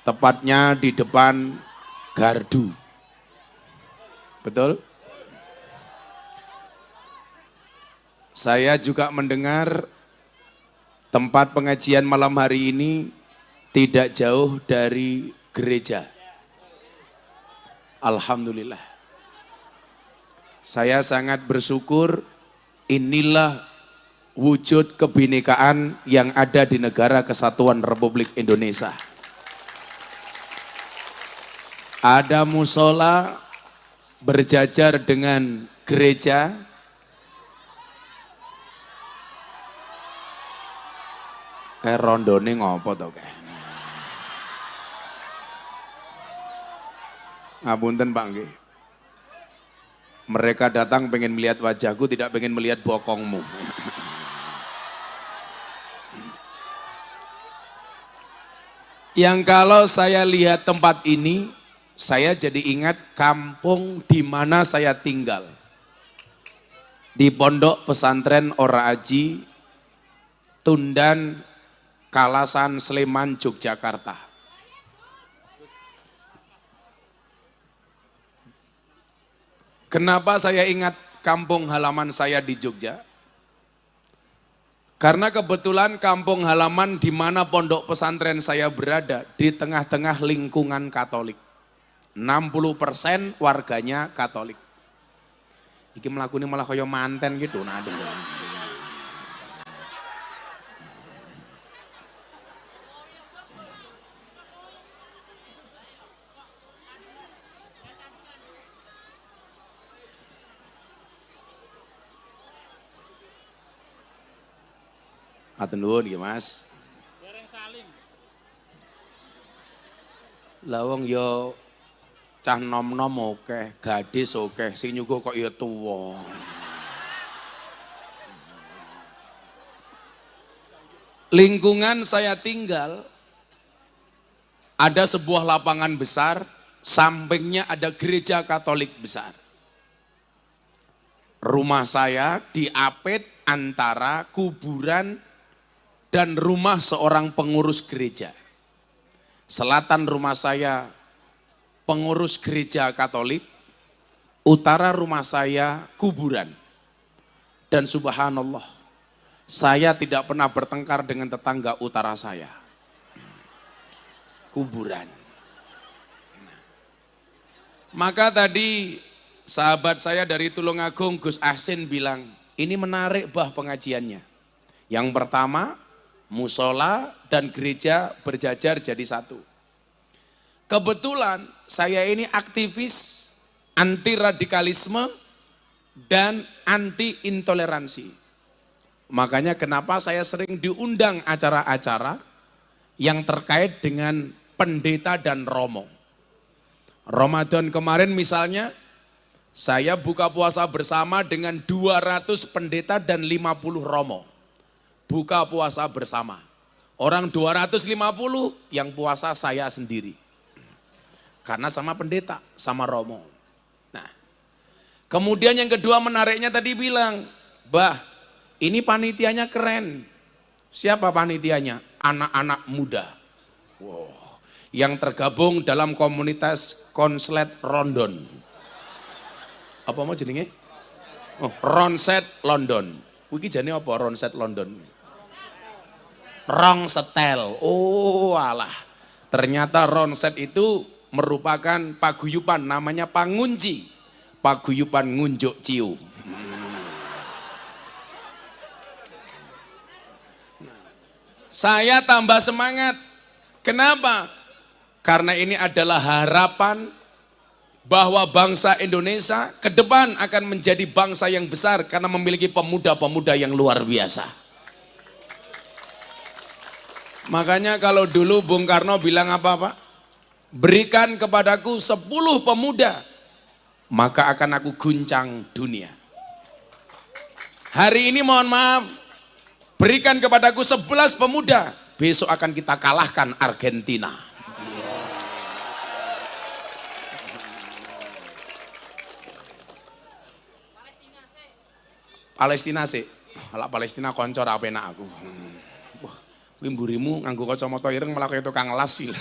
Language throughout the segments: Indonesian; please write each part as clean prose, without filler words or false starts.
tepatnya di depan gardu. Betul? Saya juga mendengar tempat pengajian malam hari ini tidak jauh dari gereja. Alhamdulillah. Saya sangat bersyukur, inilah wujud kebinekaan yang ada di Negara Kesatuan Republik Indonesia. Ada musola berjajar dengan gereja, kayak rondone ngopo to kayak. Ngapunten Pak nggih. Mereka datang pengen melihat wajahku, tidak pengen melihat bokongmu. Yang kalau saya lihat tempat ini, saya jadi ingat kampung di mana saya tinggal. Di Pondok Pesantren Ora Aji, Tundan, Kalasan, Sleman, Yogyakarta. Kenapa saya ingat kampung halaman saya di Jogja? Karena kebetulan kampung halaman di mana pondok pesantren saya berada di tengah-tengah lingkungan Katolik. 60% warganya Katolik. Iki melakuni malah kaya manten gitu. Nah, aduh. Aten nuwun nggih Mas. Lah wong ya cah nom-nom akeh, gadis akeh, sing nyuguh kok ya tuwa. Lingkungan saya tinggal ada sebuah lapangan besar, sampingnya ada gereja Katolik besar. Rumah saya diapit antara kuburan dan rumah seorang pengurus gereja. Selatan rumah saya pengurus gereja Katolik, utara rumah saya kuburan. Dan subhanallah, saya tidak pernah bertengkar dengan tetangga utara saya. Kuburan. Maka tadi sahabat saya dari Tulungagung, Gus Ahsin bilang, ini menarik bah pengajiannya. Yang pertama, musola dan gereja berjajar jadi satu. Kebetulan saya ini aktivis anti radikalisme dan anti intoleransi. Makanya kenapa saya sering diundang acara-acara yang terkait dengan pendeta dan romo. Ramadan kemarin misalnya, saya buka puasa bersama dengan 200 pendeta dan 50 romo. Buka puasa bersama. Orang 250 yang puasa saya sendiri. Karena sama pendeta, sama romo. Nah, kemudian yang kedua menariknya tadi bilang, bah, ini panitianya keren. Siapa panitianya? Anak-anak muda. Wow. Yang tergabung dalam komunitas konslet Rondon. Apa mau jenenge? Oh, Ronset London. Wiki jane apa Ronset London? Rong setel. Oh alah. Ternyata Ronset itu merupakan paguyuban, namanya pangunci. Paguyuban ngunjuk ciu. Saya tambah semangat. Kenapa? Karena ini adalah harapan bahwa bangsa Indonesia ke depan akan menjadi bangsa yang besar karena memiliki pemuda-pemuda yang luar biasa. Makanya kalau dulu Bung Karno bilang apa Pak? Berikan kepadaku 10 pemuda, maka akan aku guncang dunia. Hari ini mohon maaf, berikan kepadaku 11 pemuda, besok akan kita kalahkan Argentina. Palestina sih, ala Palestina koncor apa enak aku. Wah, kuwi mburimu nganggo kacamata ireng malah kaya tukang las sih.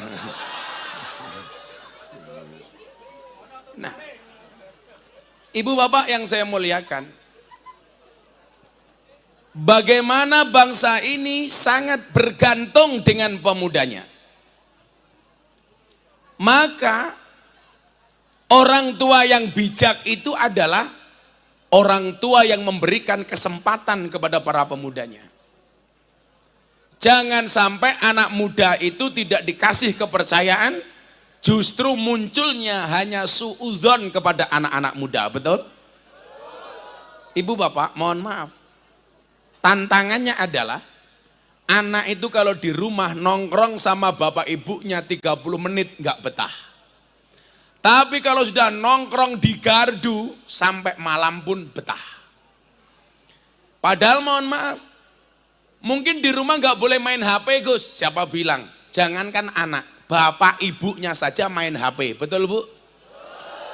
Ibu bapak yang saya muliakan, bagaimana bangsa ini sangat bergantung dengan pemudanya. Maka orang tua yang bijak itu adalah orang tua yang memberikan kesempatan kepada para pemudanya. Jangan sampai anak muda itu tidak dikasih kepercayaan, justru munculnya hanya suudzon kepada anak-anak muda, betul? Ibu bapak, mohon maaf. Tantangannya adalah anak itu kalau di rumah nongkrong sama bapak ibunya 30 menit nggak betah. Tapi kalau sudah nongkrong di gardu sampai malam pun betah. Padahal mohon maaf, mungkin di rumah nggak boleh main HP Gus. Siapa bilang? Jangankan anak, bapak ibunya saja main HP, betul Bu?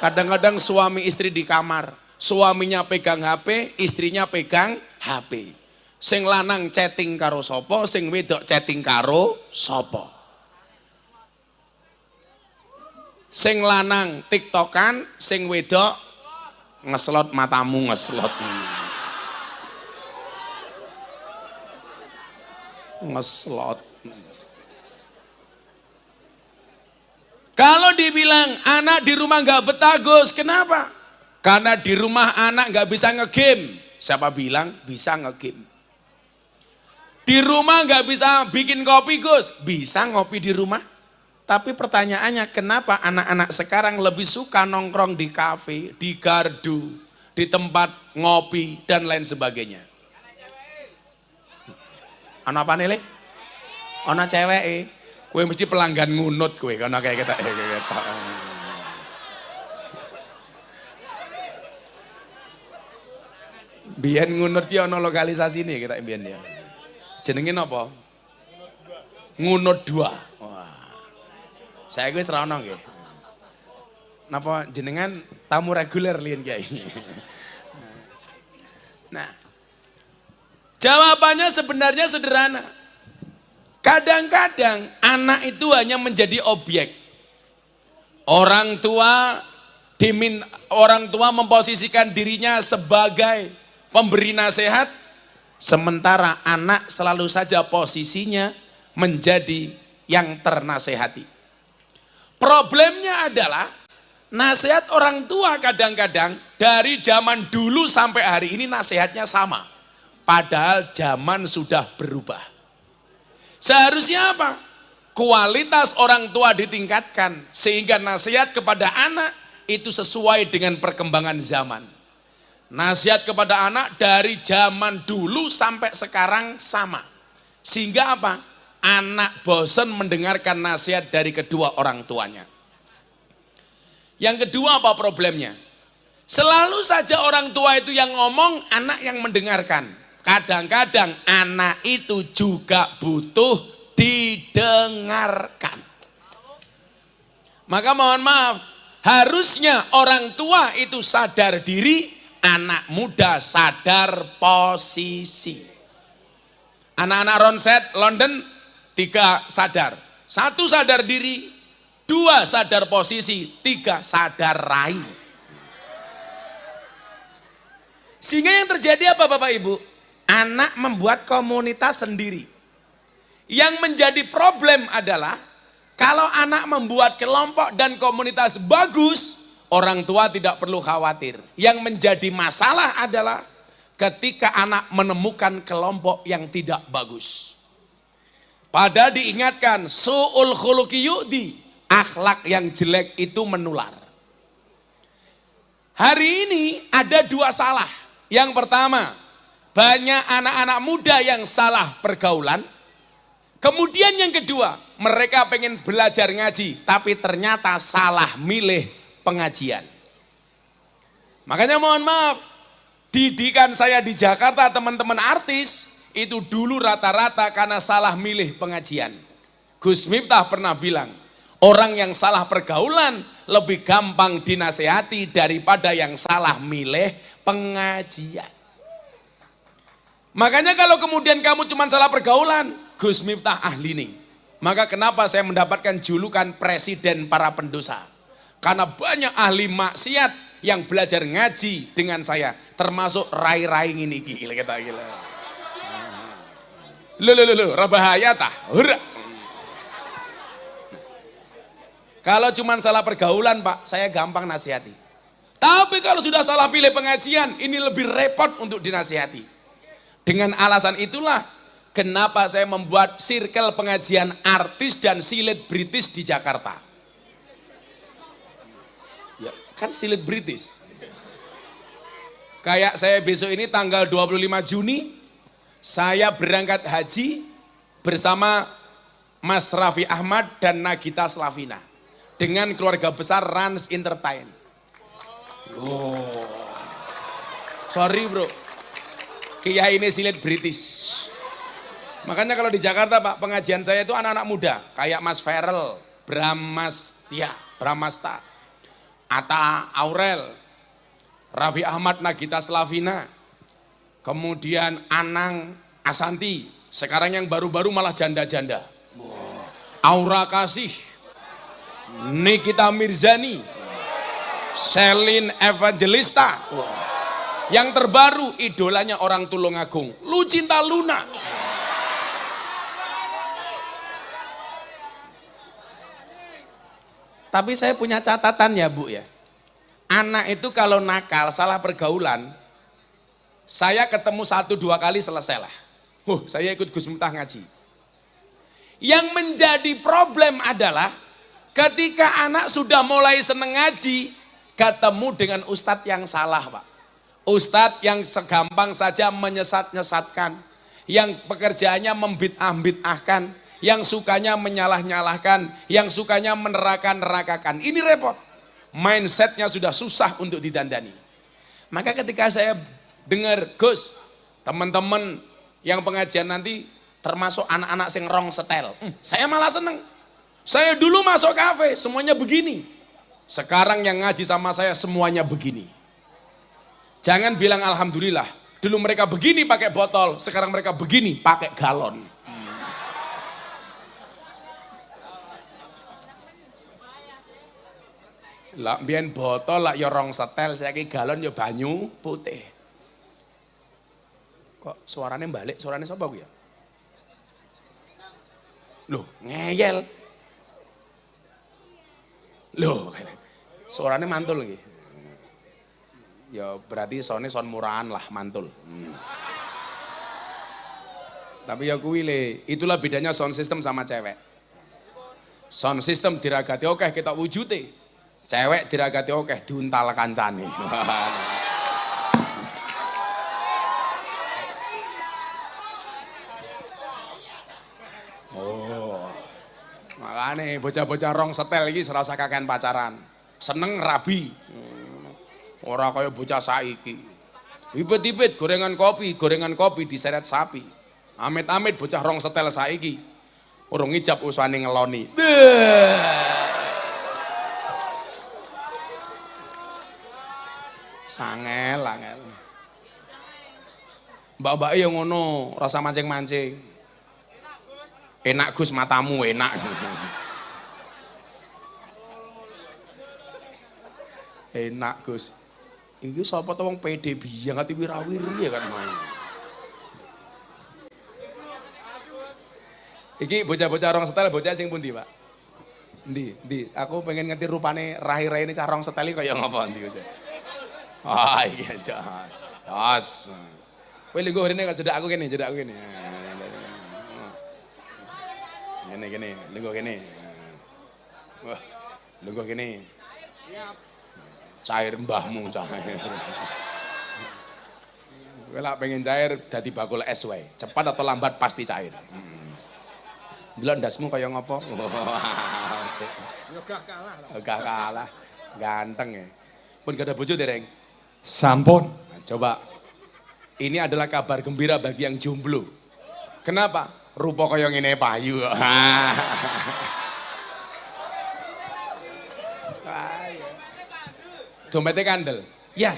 Kadang-kadang suami istri di kamar, suaminya pegang HP, istrinya pegang HP. Sing lanang chatting karo sopo, sing wedok chatting karo sopo. Sing lanang tiktokan, sing wedok ngeslot matamu ngeslot. Ngeslot. Kalau dibilang anak di rumah nggak betah Gus, kenapa? Karena di rumah anak nggak bisa ngegame. Siapa bilang bisa ngegame? Di rumah nggak bisa bikin kopi Gus, bisa ngopi di rumah. Tapi pertanyaannya kenapa anak-anak sekarang lebih suka nongkrong di kafe, di gardu, di tempat ngopi dan lain sebagainya? Ana apa nih le? Ana cewek. Kue mesti pelanggan ngunut kue karena kayak kita. Biyen ngunut ya ana lokalisasi nih kita biyen ya. Jenengin apa? Ngunut 2. Wah. Saya wis ra ono nggih. Napa jenengan tamu reguler lian Kiai. Nah. Jawabannya sebenarnya sederhana. Kadang-kadang anak itu hanya menjadi objek. Orang tua memposisikan dirinya sebagai pemberi nasihat, sementara anak selalu saja posisinya menjadi yang ternasehati. Problemnya adalah nasihat orang tua kadang-kadang dari zaman dulu sampai hari ini nasihatnya sama. Padahal zaman sudah berubah. Seharusnya apa? Kualitas orang tua ditingkatkan sehingga nasihat kepada anak itu sesuai dengan perkembangan zaman. Nasihat kepada anak dari zaman dulu sampai sekarang sama. Sehingga apa? Anak bosan mendengarkan nasihat dari kedua orang tuanya. Yang kedua apa problemnya? Selalu saja orang tua itu yang ngomong, anak yang mendengarkan. Kadang-kadang anak itu juga butuh didengarkan. Maka mohon maaf, harusnya orang tua itu sadar diri, anak muda sadar posisi. Anak-anak Ronset London 3 sadar. 1 sadar diri, 2 sadar posisi, 3 sadar rai. Sehingga yang terjadi apa Bapak Ibu? Anak membuat komunitas sendiri. Yang menjadi problem adalah kalau anak membuat kelompok dan komunitas bagus, orang tua tidak perlu khawatir. Yang menjadi masalah adalah ketika anak menemukan kelompok yang tidak bagus. Padahal diingatkan, su'ul khuluqi yu'di, akhlak yang jelek itu menular. Hari ini ada 2 salah. Yang pertama, banyak anak-anak muda yang salah pergaulan. Kemudian yang kedua, mereka pengen belajar ngaji, tapi ternyata salah milih pengajian. Makanya mohon maaf, didikan saya di Jakarta teman-teman artis, itu dulu rata-rata karena salah milih pengajian. Gus Miftah pernah bilang, orang yang salah pergaulan lebih gampang dinasehati daripada yang salah milih pengajian. Makanya kalau kemudian kamu cuma salah pergaulan, Gus Miftah ahli nih. Maka kenapa saya mendapatkan julukan presiden para pendosa? Karena banyak ahli maksiat yang belajar ngaji dengan saya, termasuk rai-rai ini gila kita gila. Lo, bahaya tah. Kalau cuma salah pergaulan Pak, saya gampang nasihati. Tapi kalau sudah salah pilih pengajian, ini lebih repot untuk dinasihati. Dengan alasan itulah kenapa saya membuat circle pengajian artis dan selebritis di Jakarta. Ya, kan selebritis. Kayak saya besok ini tanggal 25 Juni, saya berangkat haji bersama Mas Raffi Ahmad dan Nagita Slavina. Dengan keluarga besar Rans Entertain. Oh, sorry bro, kiai ini selebritis. Makanya kalau di Jakarta Pak, pengajian saya itu anak-anak muda. Kayak Mas Ferel, Bramasta, Atta Aurel, Raffi Ahmad, Nagita Slavina, kemudian Anang, Asanti, sekarang yang baru-baru malah janda-janda. Aura Kasih, Nikita Mirzani, Selin Evangelista, yang terbaru idolanya orang Tulungagung, Lucinta Luna. Tapi saya punya catatan ya Bu ya. Anak itu kalau nakal, salah pergaulan, saya ketemu 1-2 kali selesai lah. Saya ikut Gus Miftah ngaji. Yang menjadi problem adalah ketika anak sudah mulai seneng ngaji, ketemu dengan ustadz yang salah Pak. Ustadz yang segampang saja menyesat-nyesatkan, yang pekerjaannya membid'ah-bid'ahkan, yang sukanya menyalah-nyalahkan, yang sukanya meneraka-nerakakan. Ini repot. Mindsetnya sudah susah untuk didandani. Maka ketika saya dengar, Gus, teman-teman yang pengajian nanti termasuk anak-anak sing rong setel. Saya malah seneng. Saya dulu masuk kafe, semuanya begini. Sekarang yang ngaji sama saya semuanya begini. Jangan bilang alhamdulillah. Dulu mereka begini pakai botol, sekarang mereka begini pakai galon. Lah mbiyen botol lah ya rong setel, saiki galon ya banyu putih. Kok suaranya balik, suaranya sapa ku ya? Loh, ngeyel. Loh, suaranya mantul lagi. Ya berarti son murahan lah mantul. Tapi ya kuwi le, itulah bedanya sound system sama cewek. Sound system diragati oke kita wujute. Cewek diragati oke diuntal kancane. Oh. Makane bocah-bocah rong setel iki serasa kakean pacaran. Seneng rabi. Ora kaya bocah saiki. Ibet-ibet gorengan kopi diseret sapi. Amit-amit bocah rong setel saiki. Urung ngijab usane ngeloni. Sangel. Mbak-mbak yang ngono, rasa mancing-mancing. Enak Gus, matamu enak. Enak Gus. Iki sapa to wong pede biyang ati wirawiri ya kan main. Iki bocah-bocah rong setel bocah sing pundi, Pak? Ndi. Aku pengen ngerti rupane rai-rai ini cah rong setel iki kaya ngapa ndi bocah. Ah iya jas. Jas. Kowe linggo rene kok jedak aku kene. Gini, linggo kene. Wah, linggo kene. Cair mbahmu cair. Kowe lak pengen cair dadi bakul es wae. Cepat atau lambat pasti cair. Delok ndasmu kaya ngopo? Gak kalah. Ganteng ya. Pun gak ada bojo dereng. Sampun. Nah, coba. Ini adalah kabar gembira bagi yang jomblo. Kenapa? Rupa kaya ngene payu. Dompetnya kandel. Ya.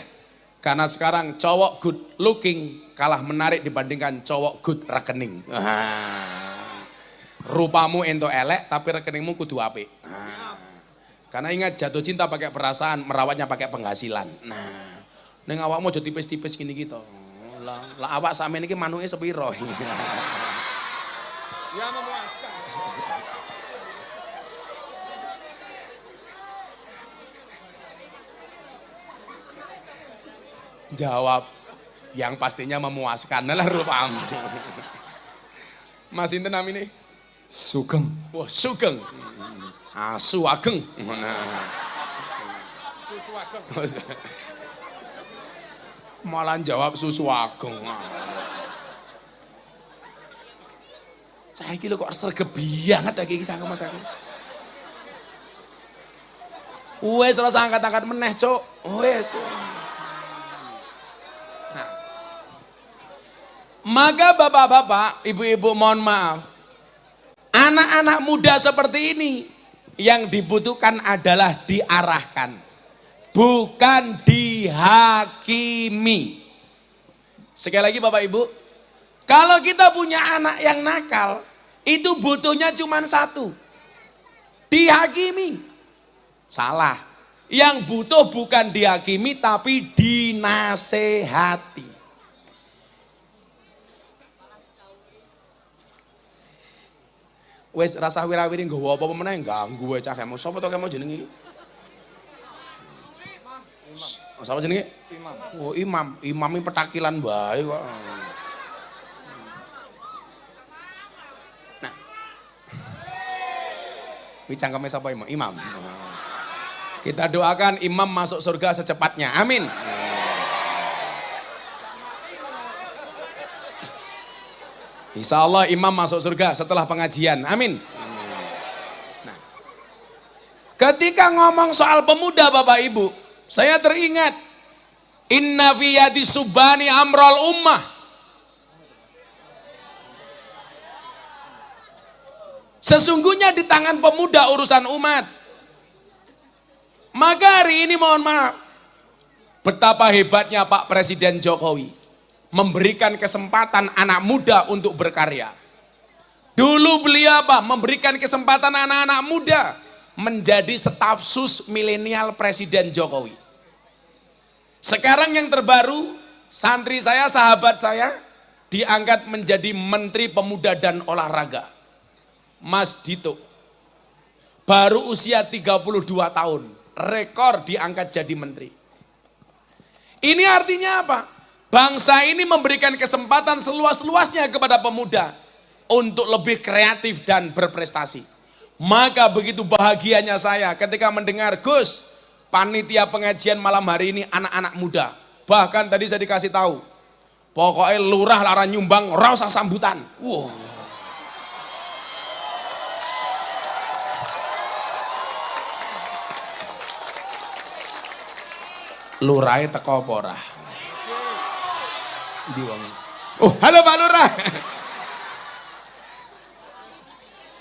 Karena sekarang cowok good looking kalah menarik dibandingkan cowok good rekening. Rupamu ento elek tapi rekeningmu kudu apik. Karena ingat jatuh cinta pakai perasaan, merawatnya pakai penghasilan. Nah, neng awakmu jadi tipis-tipis gini gitu. Lah awak sampe niki manuke sepiro. Ya memuaskan. Jawab yang pastinya memuaskan lah rupamu. Mas Inten namine Sugeng. wah Sugeng. Asu ageng. Malah jawab susu ageng. Saya kira kok sergep banget iki sama Mas aku. Wes rasa angkat-angkat meneh, Cuk. Wes. Nah. Maka bapak-bapak, ibu-ibu mohon maaf. Anak-anak muda seperti ini yang dibutuhkan adalah diarahkan, bukan dihakimi. Sekali lagi Bapak Ibu, kalau kita punya anak yang nakal, itu butuhnya cuma satu, dihakimi. Salah. Yang butuh bukan dihakimi tapi dinasehati. Wes rasa wirawiri nggawa apa meneh ganggu wae cah kemo. Sapa to kemo jenenge iki? Sapa jenenge? Imam. Oh, Imam. Imam iki petakilan bae kok. Nah. Wi cangkeme sapa Imam? Imam. Kita doakan Imam masuk surga secepatnya. Amin. Insya Allah Imam masuk surga setelah pengajian. Amin. Nah, ketika ngomong soal pemuda Bapak Ibu, saya teringat inna fi yadi subani amrul ummah. Sesungguhnya di tangan pemuda urusan umat. Maka hari ini mohon maaf, betapa hebatnya Pak Presiden Jokowi memberikan kesempatan anak muda untuk berkarya. Dulu beliau apa? Memberikan kesempatan anak-anak muda menjadi staf sus milenial Presiden Jokowi. Sekarang yang terbaru, santri saya, sahabat saya, diangkat menjadi Menteri Pemuda dan Olahraga. Mas Dito, baru usia 32 tahun. Rekor diangkat jadi menteri. Ini artinya apa? Bangsa ini memberikan kesempatan seluas-luasnya kepada pemuda untuk lebih kreatif dan berprestasi. Maka begitu bahagianya saya ketika mendengar Gus, panitia pengajian malam hari ini anak-anak muda. Bahkan tadi saya dikasih tahu, pokoknya lurah lara nyumbang, ora usah sambutan. Wow. Lurai teko apa ora? Oh, halo Pak Lurah.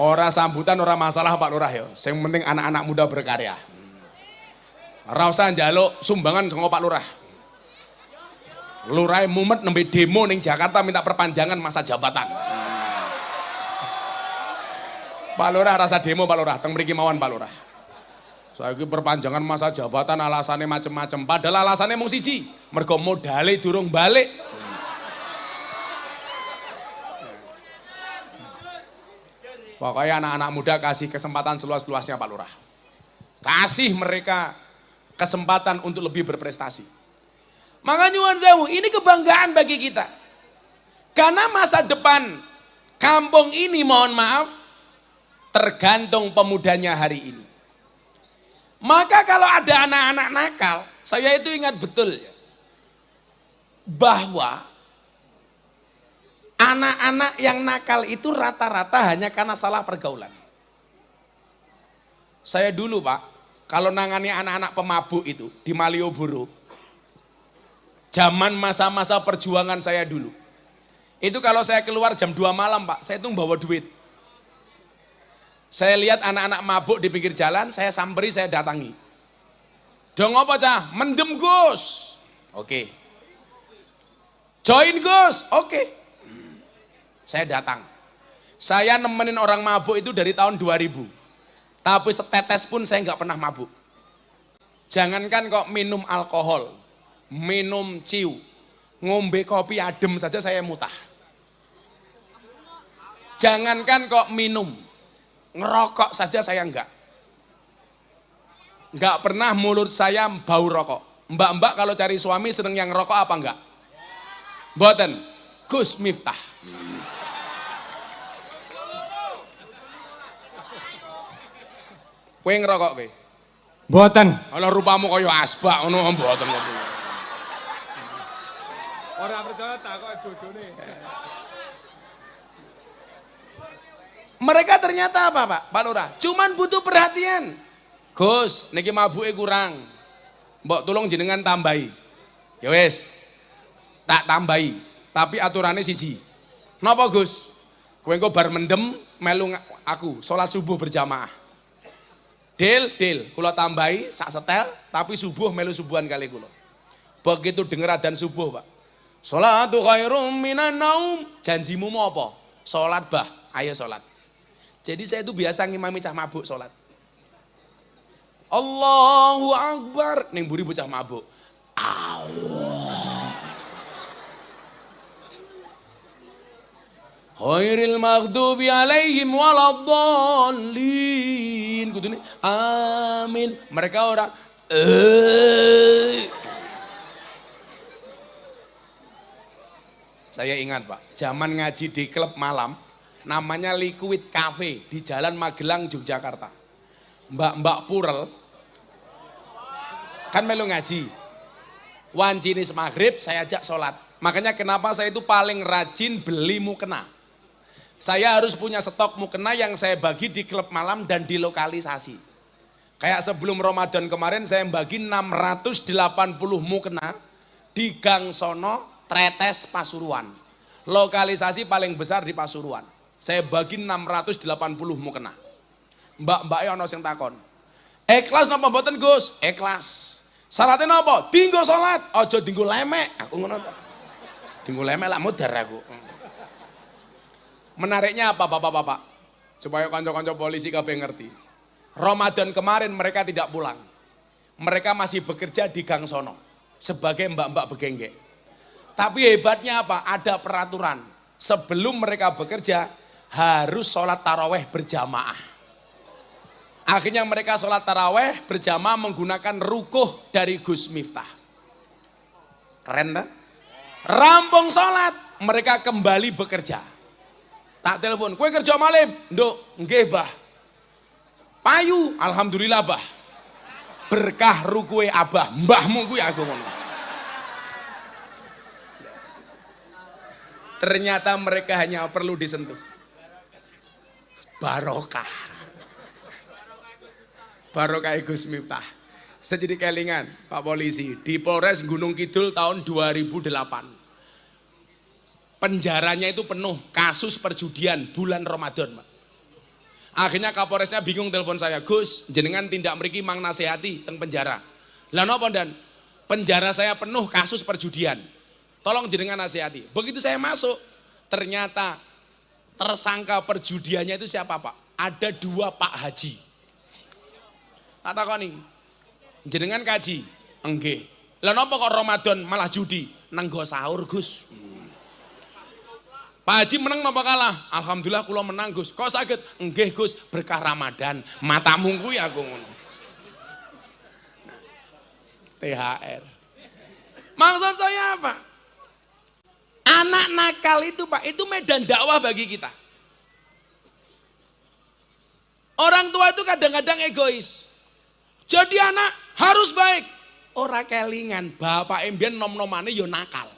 Ora sambutan ora masalah Pak Lurah ya. Yang penting anak-anak muda berkarya. Ora usah njaluk sumbangan saka Pak Lurah. Lurah mumet nembe demo ning Jakarta minta perpanjangan masa jabatan. Pak Lurah rasa demo Pak Lurah, teng mriki mawon Pak Lurah. Saiki perpanjangan masa jabatan alasannya macem-macem. Padahal alasannya mung siji, mergo modale durung balik. Pokoknya anak-anak muda kasih kesempatan seluas-luasnya Pak Lurah. Kasih mereka kesempatan untuk lebih berprestasi. Maka nyuwun sewu, ini kebanggaan bagi kita. Karena masa depan kampung ini mohon maaf tergantung pemudanya hari ini. Maka kalau ada anak-anak nakal, saya itu ingat betul bahwa anak-anak yang nakal itu rata-rata hanya karena salah pergaulan. Saya dulu Pak, kalau nangani anak-anak pemabuk itu di Malioboro, zaman masa-masa perjuangan saya dulu, itu kalau saya keluar jam 2 malam Pak, saya itu bawa duit. Saya lihat anak-anak mabuk di pinggir jalan, saya samperi, saya datangi. Dong apa cah? Mendem Gus. Oke. Join Gus. Oke. Saya datang. Saya nemenin orang mabuk itu dari tahun 2000. Tapi setetes pun saya nggak pernah mabuk. Jangankan kok minum alkohol, minum ciu, ngombe kopi adem saja saya mutah. Jangankan kok minum, ngerokok saja saya enggak. Enggak pernah mulut saya bau rokok. Mbak-mbak kalau cari suami seneng yang ngerokok apa enggak? Mboten. Gus Miftah. Kowe ngerokok kowe? Mboten. Ala rupamu kaya asbak ngono mboten kok. Ora percaya takoke bojone. Mereka ternyata apa Pak Lurah? Cuman butuh perhatian. Gus, niki mabuke kurang. Mbok tolong jenengan tambahi. Ya wis. Tak tambahi, tapi aturannya siji. Napa Gus? Kowe engko bar mendem melu aku salat subuh berjamaah. Deal, kula tambahi sak setel, tapi subuh melu subuhan kali kula. Begitu denger adzan subuh, Pak. Sholatu khairum minan naum. Janjimu mau apa? Salat, Bah. Ayo salat. Jadi saya itu biasa ngimami cah mabuk salat. Allahu Akbar. Ning mburi bocah mabuk. Allah. Khairil maghdubi alaihim waladdallin. Kudune amin. Mereka orang Saya ingat Pak, zaman ngaji di klub malam namanya Liquid Cafe di Jalan Magelang Yogyakarta. Mbak Purel kan melu ngaji. Wanjinis maghrib saya ajak sholat. Makanya kenapa saya itu paling rajin beli mukena. Saya harus punya stok mukena yang saya bagi di klub malam dan di lokalisasi. Kayak sebelum Ramadan kemarin saya bagi 680 mukena di Gang Sono, Tretes, Pasuruan. Lokalisasi paling besar di Pasuruan. Saya bagi 680 mukena. Mbak-mbaknya ono sing takon. Ikhlas napa mboten Gus? Ikhlas. Syaratnya napa? Dinggo salat, aja dinggo lemek. Aku ngono to. Dinggo lemek lak mudar aku. Menariknya apa Bapak-bapak? Supaya kanca-kanca polisi kabeh ngerti. Ramadan kemarin mereka tidak pulang. Mereka masih bekerja di Gang Sono sebagai mbak-mbak begenggek. Tapi hebatnya apa? Ada peraturan. Sebelum mereka bekerja harus sholat taraweh berjamaah. Akhirnya mereka sholat taraweh berjamaah menggunakan rukuh dari Gus Miftah. Keren tak? Rampung sholat, mereka kembali bekerja. Tak telepon, kue kerja malam? Nduk, nggih Bah. Payu, alhamdulillah Bah. Berkah rukuhe Abah, mbahmu kuwi aku ngono. Ternyata mereka hanya perlu disentuh. Barokah. Barokah Gus Miftah. Saya jadi kelingan Pak Polisi di Polres Gunung Kidul tahun 2008. Penjaranya itu penuh kasus perjudian bulan Ramadan, Pak. Akhirnya Kapolresnya bingung telepon saya, Gus, jenengan tindak mriki mang nasihati teng penjara. Lah napa dan penjara saya penuh kasus perjudian. Tolong jenengan nasihati. Begitu saya masuk, ternyata tersangka perjudiannya itu siapa Pak? Ada 2 Pak Haji. Tak takoni, jenengan kaji? Enggih. Lah napa kok Ramadan malah judi? Nenggo sahur Gus. Pak Haji menang napa kalah? Alhamdulillah kula menang Gus. Kok sakit? Enggih Gus, berkah Ramadan. Matamu kuwi aku ngono. THR. Maksud saya apa? Anak nakal itu Pak, itu medan dakwah bagi kita. Orang tua itu kadang-kadang egois. Jadi anak harus baik. Ora kelingan, bapak embien nom-nomane yo nakal.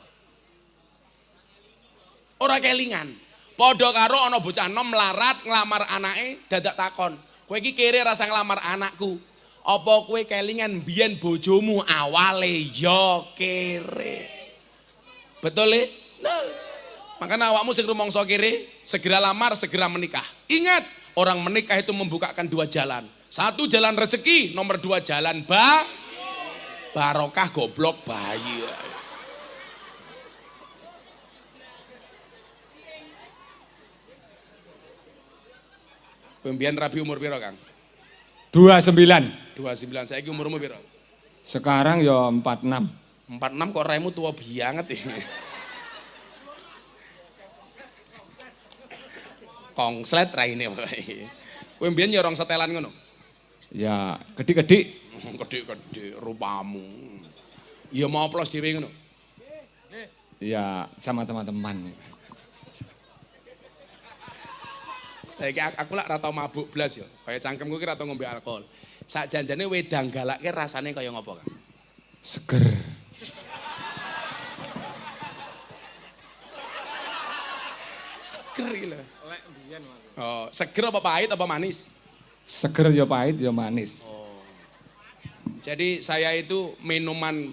Ora kelingan. Padha karo ana bocah nom melarat nglamar anake dadak takon. Kowe iki kere rasa nglamar anakku. Apa kowe kelingan mbiyen bojomu awale yo kere. Betul e? Nah, makanya awakmu sing rumangsa kere, segera lamar, segera menikah. Ingat, orang menikah itu membukakan 2 jalan. 1 jalan rezeki, nomor 2 jalan barokah goblok bayi. Pembian rabi umur piro Kang? 29. 29. Saiki umurmu piro? Sekarang ya 46. 46 kok raimu tua banget ya. Kongslet raine wae. Kowe mbiyen ya orang setelan ngono. Ya gede-gede. Gede-gede rupamu. Ya mau plus dhewe ngono. Ya sama teman-teman. Saiki aku lak ora tau mabuk blas ya. Kaya cangkemku ki ora tau ngombe alkohol. Sak janjane wedang galake rasane kaya ngopo, Kang? Seger. Seger iki lho. Oh, seger apa pahit apa manis? Seger ya pahit ya manis. Jadi saya itu minuman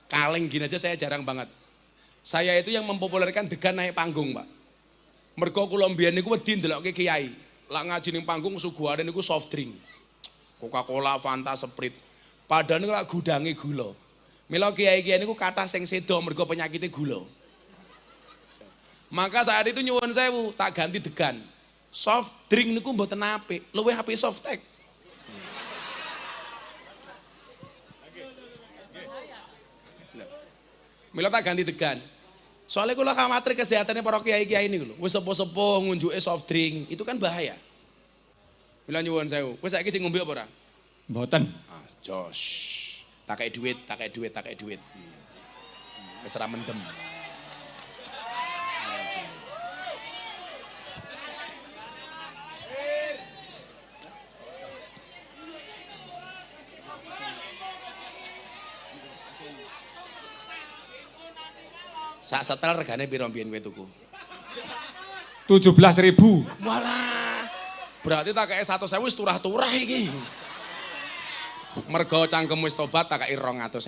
kaleng gini aja saya jarang banget. Saya itu yang mempopulerkan degan naik panggung, Pak. Mergo kula mbiyen niku wedi ndelokke kiai. Lak ngaji ning panggung suguhane niku soft drink. Coca-Cola, Fanta, Sprite. Padahal niku lak gudange gula. Mila kiai-kiai niku kathah sing sedo mergo penyakitnya gula. Maka saat itu nyuwun sewu, tak ganti degan. Soft drink niku mboten apik, luwih apik soft tech. Mila tak ganti degan. Soalnya kula khawatir kesehatannya para kiai-kiai ini lho. Wis sepo-sepo ngunjuke soft drink, itu kan bahaya. Mila nyuwun sewu. Wis saiki sing ngombe apa ora? Mboten. Ah, jos. Tak kei duit. Wis ora mendem. Sak setel regane piro mbiyen kowe tuku? 17.000. Walah. Berarti tak kei 100.000 wis turah-turah iki. Mergo cangkem wis tobat tak kei 200.000.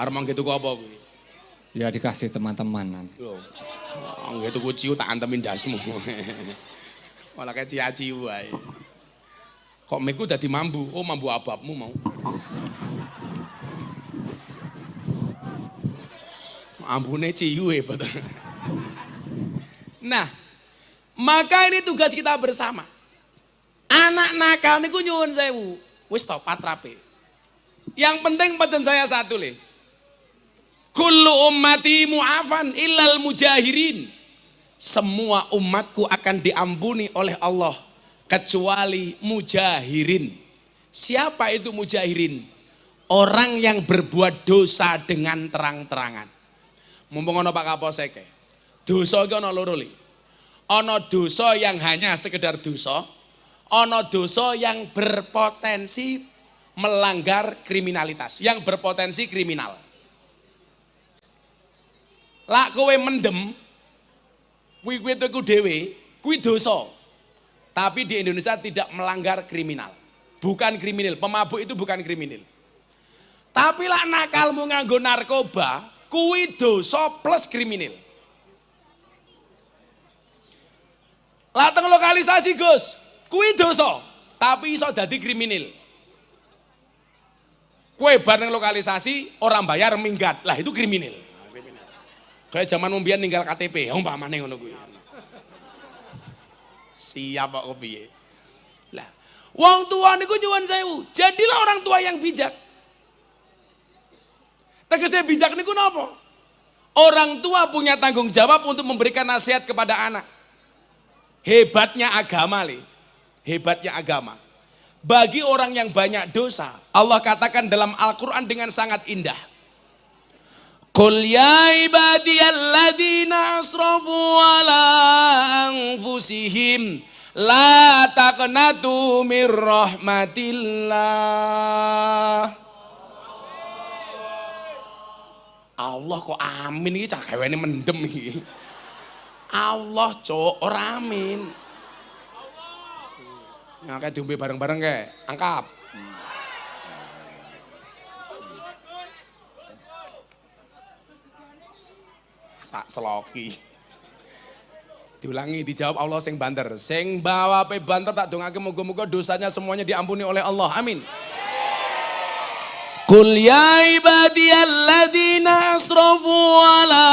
Arep mangke tuku apa kuwi? Ya dikasih teman-teman. Lho. Nggih tuku ciu tak antemin ndasmu. Malah kayak ciaci wae. Kok miku dadi mambu? Oh, mambu ababmu mau. Ambune ciu hebat. Nah, maka ini tugas kita bersama. Anak nakal niku nyuwun sewu. Wis to patrape. Yang penting pesen saya satu le. Kullu ummati mu'afan illal mujahirin. Semua umatku akan diampuni oleh Allah kecuali mujahirin. Siapa itu mujahirin? Orang yang berbuat dosa dengan terang-terangan. Mumpung ana Pak Kapolsek. Dosa iki ana loro le. Ana dosa yang hanya sekedar dosa, ana dosa yang berpotensi melanggar kriminalitas, yang berpotensi kriminal. Lak kowe mendem, kuwi tuku dhewe, kuwi dosa. Tapi di Indonesia tidak melanggar kriminal. Bukan kriminal, pemabuk itu bukan kriminal. Tapi lak nakalmu nganggo narkoba, kuwi dosa plus kriminal. Lah teng lokalisasi Gus, kuwi dosa, tapi iso dadi kriminal. Kue bareng lokalisasi, orang bayar minggat, lah itu kriminal. Kayak zaman mbiyen ninggal KTP, umpamane ngono kuwi. Siap kok piye. Lah, wong tua niku nyuwun sewu, jadilah orang tua yang bijak. Tegese bijak niku napa? Orang tua punya tanggung jawab untuk memberikan nasihat kepada anak. Hebatnya agama le. Hebatnya agama. Bagi orang yang banyak dosa, Allah katakan dalam Al-Quran dengan sangat indah. Qul ya ibadiyalladzina asrafu ala anfusihim la taqnatu mir rahmatillah. Allah kok amin iki cah gawene mendem iki. Allah cok ora amin. Ngakak diombe bareng-bareng kayak angkap. Sak seloki. Diulangi, dijawab Allah sing banter. Sing bawa pe banter tak dongake muga-muga dosanya semuanya diampuni oleh Allah. Amin. Qul ya ibadiyalladzina asrafu ala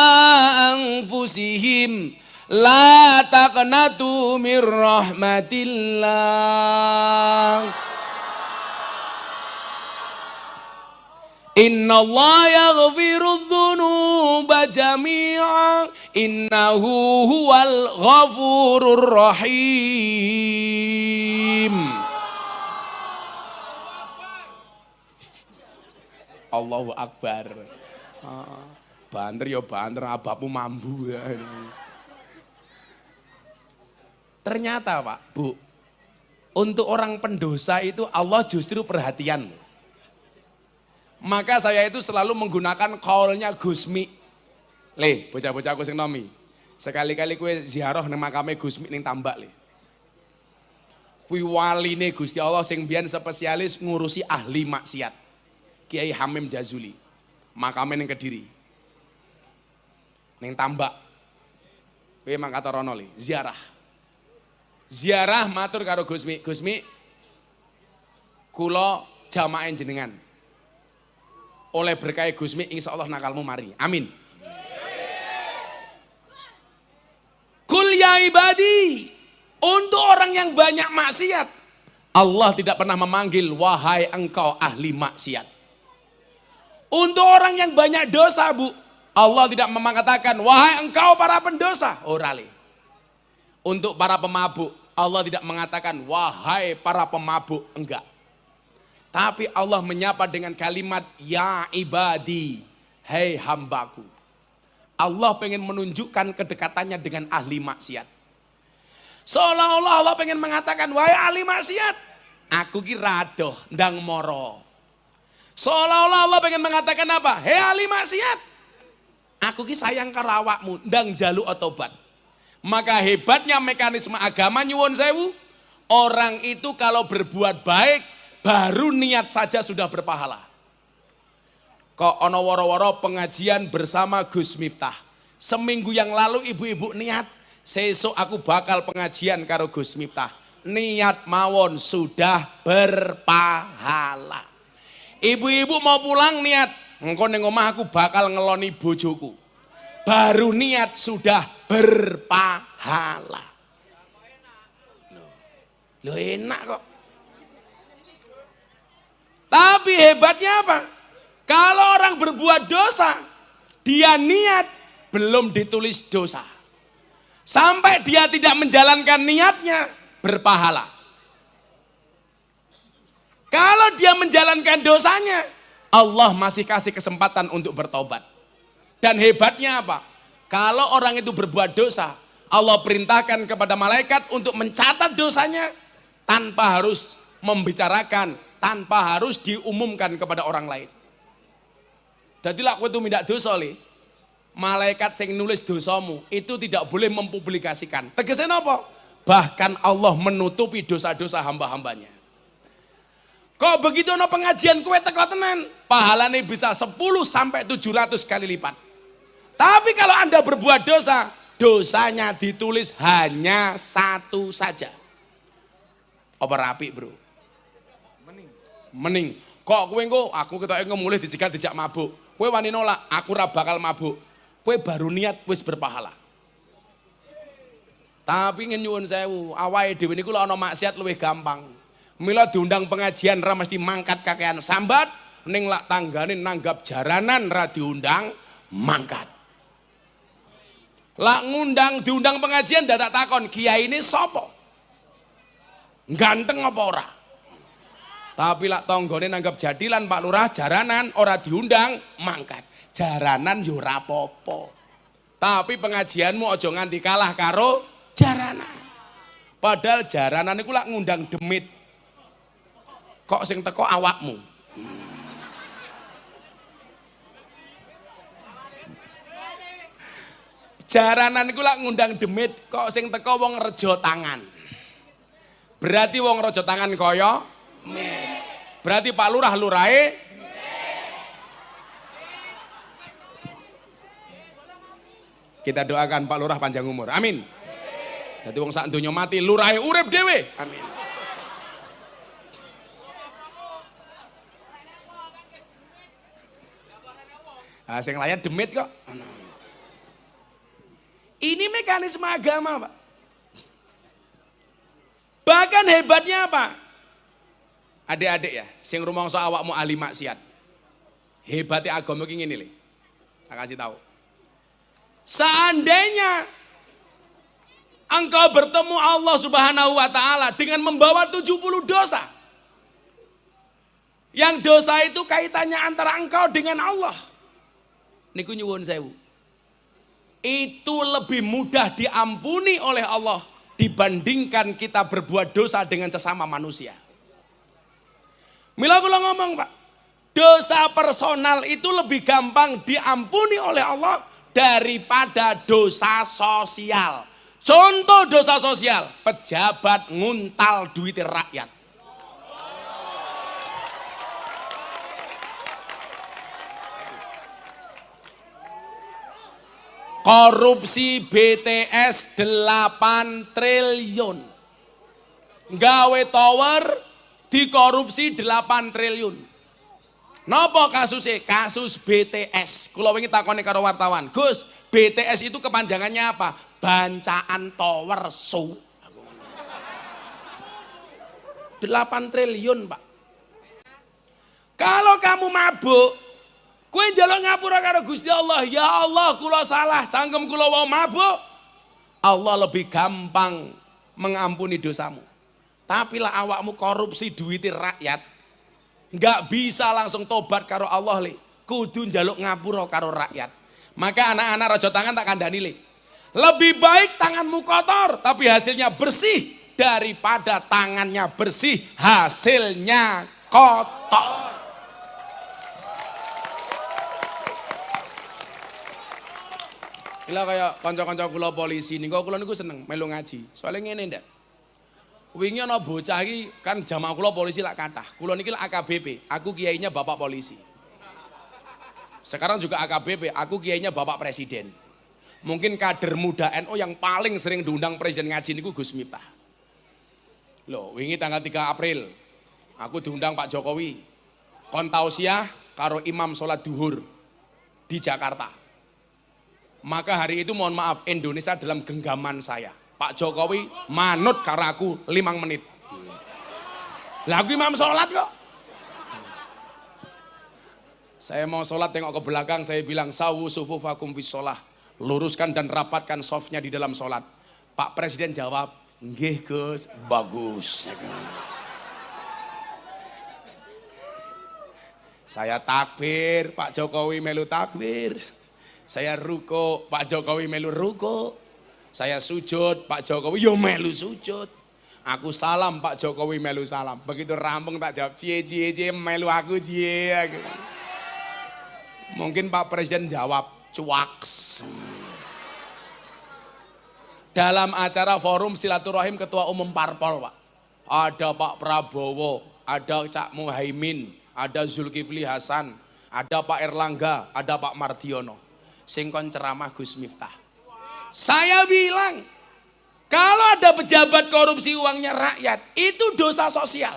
anfusihim la taqnatu mir rahmatillah. Inna Allah yaghfiru dhunuba jami'a innahu huwal ghafurur rahim. Allahu Akbar. Banter ya banter, abahmu mambu ya. Ternyata Pak, Bu, untuk orang pendosa itu Allah justru perhatian. Maka saya itu selalu menggunakan kaulnya Gusmi. Le, bocah-bocah aku sing nomi. Sekali-kali kue ziarah nang makame Gusmi ning Tambak le. Kuwi waline Gusti Allah sing biyen spesialis ngurusi ahli maksiat. Kiai Hamim Jazuli. Makame ning Kediri. Ning Tambak. Kowe mangkat rono le, ziarah. Ziarah matur karo Gusmi. Gusmi, kula jamaah jenengan. Oleh berkah Gusmi insyaallah nakalmu mari. Amin. Kul ya ibadi, untuk orang yang banyak maksiat, Allah tidak pernah memanggil wahai engkau ahli maksiat. Untuk orang yang banyak dosa, Bu, Allah tidak mengatakan wahai engkau para pendosa. Ora le. Untuk para pemabuk, Allah tidak mengatakan wahai para pemabuk, enggak. Tapi Allah menyapa dengan kalimat ya ibadi, hei hambaku. Allah pengen menunjukkan kedekatannya dengan ahli maksiat. Seolah-olah Allah pengen mengatakan wahai ahli maksiat, aku ki radoh ndang moro. Seolah-olah Allah pengen mengatakan apa? Hei ahli maksiat, aku ki sayang karo awakmu ndang jaluk otobat. Maka hebatnya mekanisme agama nyuwun sewu, orang itu kalau berbuat baik baru niat saja sudah berpahala. Kok ono woro-woro pengajian bersama Gus Miftah. Seminggu yang lalu ibu-ibu niat, sesuk aku bakal pengajian karo Gus Miftah. Niat mawon sudah berpahala. Ibu-ibu mau pulang niat, engko ning omah aku bakal ngeloni bojoku. Baru niat sudah berpahala. Loh enak kok. Tapi hebatnya apa? Kalau orang berbuat dosa, dia niat belum ditulis dosa. Sampai dia tidak menjalankan niatnya, berpahala. Kalau dia menjalankan dosanya, Allah masih kasih kesempatan untuk bertobat. Dan hebatnya apa? Kalau orang itu berbuat dosa, Allah perintahkan kepada malaikat untuk mencatat dosanya tanpa harus membicarakan, tanpa harus diumumkan kepada orang lain. Jadi lah kowe itu minta dosa le, malaikat sing nulis dosamu itu tidak boleh mempublikasikan. Tegesnya apa? Bahkan Allah menutupi dosa-dosa hamba-hambanya. Kok begitu no pengajian kowe teko tenan, pahalane bisa 10 sampai 700 kali lipat. Tapi kalau Anda berbuat dosa, dosanya ditulis hanya satu saja. Apa rapi, Bro? Mening. Kok kowe engko aku ketoke mulih dijak mabuk. Kowe wani nolak, aku ora bakal mabuk. Kowe baru niat wis berpahala. Tapi nyuwun sewu, awake dhewe niku lek ana maksiat luwih gampang. Mila diundang pengajian ra mesti mangkat kakean sambat, ning lak tanggane nanggap jaranan ra diundang mangkat. Lak diundang pengajian dadak takon, kiai ini sapa? Ganteng apa ora? Tapi lak tanggane nanggap jadilan Pak Lurah jaranan ora diundang mangkat. Jaranan yo ora apa-apa. Tapi pengajianmu aja nganti kalah karo jaranan. Padahal jaranan iku lak ngundang demit. Kok sing teko awakmu. Jaranan iku lak ngundang demit, kok sing teko wong rejo tangan. Berarti wong rejo tangan kaya berarti Pak Lurah lurahe kita doakan Pak Lurah panjang umur. Amin. Dadi wong sak donya mati lurahe urip dhewe. Amin. Sing layar demit kok. Ini mekanisme agama, Pak. Bahkan hebatnya apa? Adik-adik ya, sing rumangsa awakmu ahli maksiat. Hebatnya agama ki ngene lho. Tak kasih tahu. Seandainya engkau bertemu Allah Subhanahu wa taala dengan membawa 70 dosa. Yang dosa itu kaitannya antara engkau dengan Allah. Niku nyuwun sewu. Itu lebih mudah diampuni oleh Allah dibandingkan kita berbuat dosa dengan sesama manusia. Mila kula ngomong, Pak, dosa personal itu lebih gampang diampuni oleh Allah daripada dosa sosial. Contoh dosa sosial, pejabat nguntal duit rakyat. Korupsi BTS 8 triliun. Gawe tower dikorupsi 8 triliun. Napa kasusnya? Kasus BTS. Kula wingi takoni karo wartawan, Gus, BTS itu kepanjangannya apa? Bancaan Tower Show. 8 triliun, Pak. Kalau kamu mabuk, kowe njaluk ngapura karo Gusti Allah, ya Allah kula salah, cangkem kula wau mabuk. Allah lebih gampang mengampuni dosamu. Tapi lah awakmu korupsi duit rakyat, nggak bisa langsung tobat karo Allah le. Kudu njaluk ngapura karo rakyat. Maka anak-anak raja tangan tak kandhani le. Lebih baik tanganmu kotor tapi hasilnya bersih daripada tangannya bersih hasilnya kotor. Gila kayak kanca-kanca kula polisi niku kula niku seneng melu ngaji. Soalnya ngene ndak. Wingi ana bocah iki kan jamaah kula polisi lak kathah. Kula niki lak AKBP, aku kiainya Bapak Polisi. Sekarang juga AKBP, aku kiainya Bapak Presiden. Mungkin kader muda NU yang paling sering diundang presiden ngaji niku Gus Miftah. Loh, wingi tanggal 3 April aku diundang Pak Jokowi. Kon tausiah karo imam sholat duhur di Jakarta. Maka hari itu mohon maaf Indonesia dalam genggaman saya. Pak Jokowi manut karo aku 5 menit. Lah aku imam sholat kok. Saya mau sholat tengok ke belakang, saya bilang sawu sufufakum fis sholah. Luruskan dan rapatkan softnya di dalam sholat. Pak Presiden jawab, nggih Gus, bagus. Saya takbir, Pak Jokowi melu takbir. Saya ruko, Pak Jokowi melu ruko. Saya sujud, Pak Jokowi yo melu sujud. Aku salam, Pak Jokowi melu salam. Begitu rampung tak jawab, cie melu aku cie. Mungkin Pak Presiden jawab, cuaks. Dalam acara forum silaturahim Ketua Umum Parpol, Pak. Ada Pak Prabowo, ada Cak Muhaimin, ada Zulkifli Hasan, ada Pak Erlangga, ada Pak Mardiono. Sing kon ceramah Gus Miftah. Saya bilang, kalau ada pejabat korupsi uangnya rakyat, itu dosa sosial.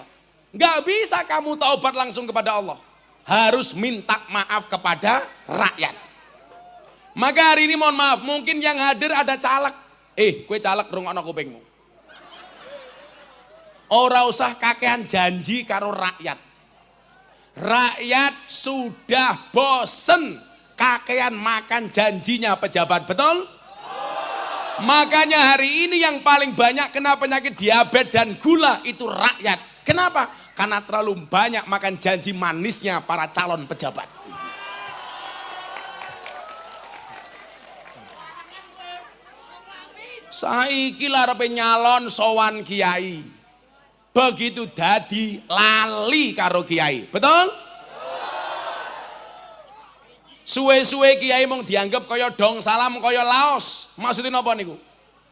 Nggak bisa kamu taubat langsung kepada Allah. Harus minta maaf kepada rakyat. Maka hari ini mohon maaf, mungkin yang hadir ada caleg. Kue caleg rungokno kupingmu. Ora usah kakean janji karo rakyat. Rakyat sudah bosen kakean makan janjinya pejabat, betul? Makanya hari ini yang paling banyak kena penyakit diabetes dan gula itu rakyat. Kenapa? Karena terlalu banyak makan janji manisnya para calon pejabat. Saiki larepe nyalon sowan kiai. Begitu dadi lali karo kiai. Betul? Suwe-suwe kiai mung dianggap kaya dong salam kaya laos. Maksudnya napa niku?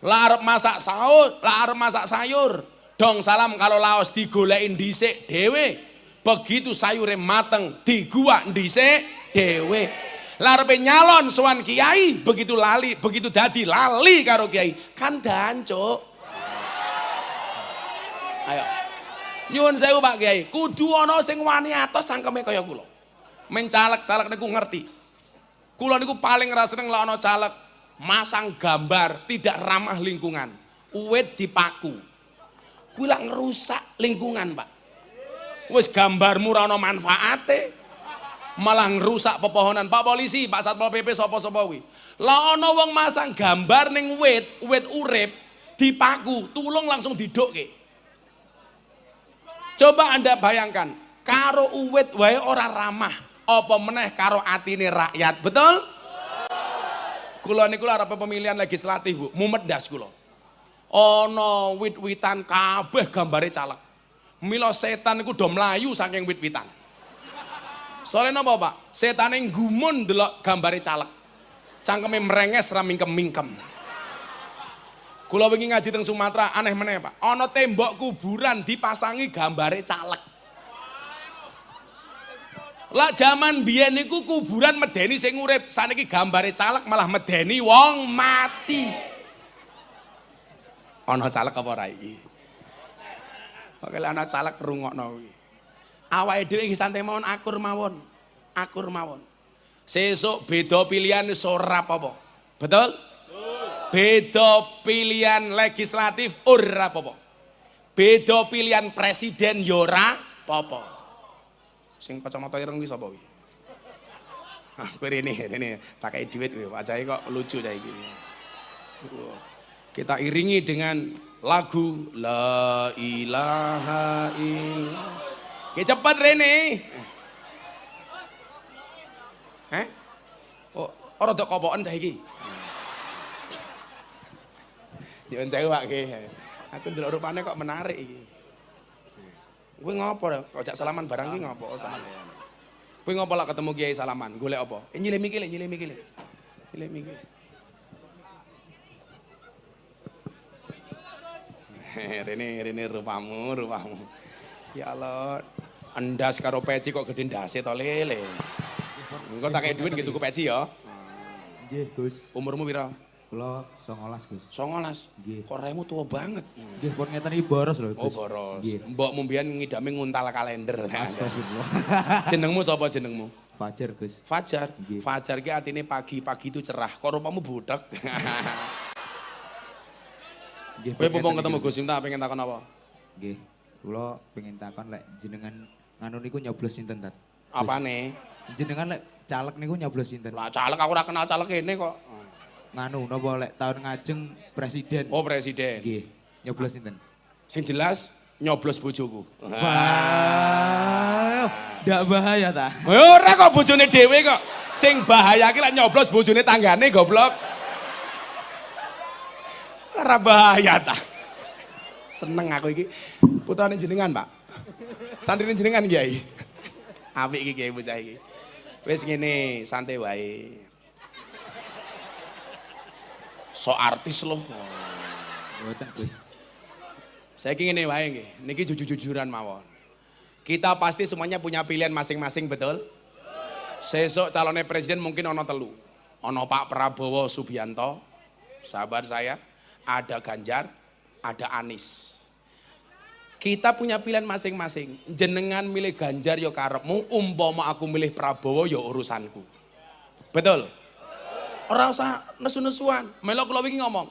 Lah arep masak sahur, lah arep masak sayur. Dong salam kalau laos digolekin dhisik dhewe. Begitu sayure mateng diguwak dhisik dhewe. Lah arepe nyalon sowan kiai, begitu lali, begitu dadi lali karo kiai. Kan dancuk. Ayo. Nyuwun sewu Pak Kiai, kudu ana sing wani atos cangkeme kaya kula. Men caleg-caleg niku ngerti. Kula niku paling ra seneng lek ana caleg masang gambar tidak ramah lingkungan. Uwit dipaku. Kuwi lak ngerusak lingkungan, Pak. Wis gambarmu ora ana manfaate. Malah ngerusak pepohonan. Pak Polisi, Pak Satpol PP sapa-sapa kuwi. Lah ana wong masang gambar ning wit urip dipaku, tulung langsung didukke. Coba Anda bayangkan, karo uwit wae ora ramah, apa meneh karo atine rakyat, betul? Kula niku arep pemilihan legislatif, Bu, mumet ndas kula. Ana wit-witan kabeh gambare caleg. Mila setan niku do mlayu saking wit-witan. Soalnya napa, Pak? Setane gumun delok gambare caleg. Cangkeme merenges ra mingkem-mingkem. Kula wingi ngaji teng Sumatera aneh meneh, Pak. Ana tembok kuburan dipasangi gambare caleg. Lah zaman biyen niku kuburan medeni sing urip, saniki gambare caleg malah medeni wong mati. Ana caleg apa ora iki? Oke, ana caleg rungokno kuwi. Awake dhewe iki santai mawon, akur mawon. Akur mawon. Sesuk beda pilihan wis ora apa-apa. Betul? Beda pilihan legislatif ora apa-apa. Beda pilihan presiden ya ora apa-apa. Sing kacamata ireng kuwi sapa kuwi? Ah, kowe rene tak kei dhuwit kowe, wajahe kok lucu cah iki. Kita iringi dengan lagu La ilaha illallah. Oke, cepet rene. Oh, ora dok kopoken cah iki. Nyuwun sewu Pak nggih. Aku ndelok rupane kok menarik iki. Kowe ngopo kok jak salaman barang ki ngopo sampean? Kowe ngopo lak ketemu Kiai salaman? Golek apa? Nyilih mikir. Nyilih mikir. Rene rupamu. Ya Allah, endas karo peci kok gede ndase to lele. Engko tak kei dhuwit nggih tuku peci ya. Nggih, Gus. Umurmu pira? Kula 19, Gus. 19. Nggih. Kok raimu tua banget. Nggih, pun ngeten iki boros lho, Oh Gus. boros. Nggih. Mbokmu mbiyen ngidame nguntal kalender. Astagfirullah. Jenengmu sapa jenengmu? Fajar, Gus. Fajar. Nggih. Fajar ki artine pagi itu cerah. Kok rupamu butek. Nggih. Kowe mumpung ketemu Gus Miftah pengen takon apa? Nggih. Kula pengen takon lek jenengan nganu niku nyoblos sinten, Tat? Apane? Jenengan lek caleg niku nyoblos sinten? Lah caleg aku ora kenal caleg kene kok. Nganu napa lek tahun ngajeng presiden? Oh presiden. Nggih. Nyoblos sinten? Sing jelas nyoblos bojoku. Wah. Ndak bahaya ta? Ora kok bojone dhewe kok. Sing bahaya ki lek nyoblos bojone tanggane goblok. Ora bahaya ta. Seneng aku iki. Putrane jenengan, Pak. Santrine jenengan, Kiai. Apik iki Kiai bocah iki. Wis ngene, santai wae. So artis loh. Mboten, Gus. Saiki ngene wae nggih. Niki jujur-jujuran mawon. Kita pasti semuanya punya pilihan masing-masing, betul? Sesuk calonnya presiden mungkin ono telu. Ono Pak Prabowo Subianto, sahabat saya, ada Ganjar, ada Anies. Kita punya pilihan masing-masing. Jenengan milih Ganjar ya karepmu, umpama aku milih Prabowo ya urusanku. Betul? Ora usah nesu-nesuan. Melo kula wingi ngomong.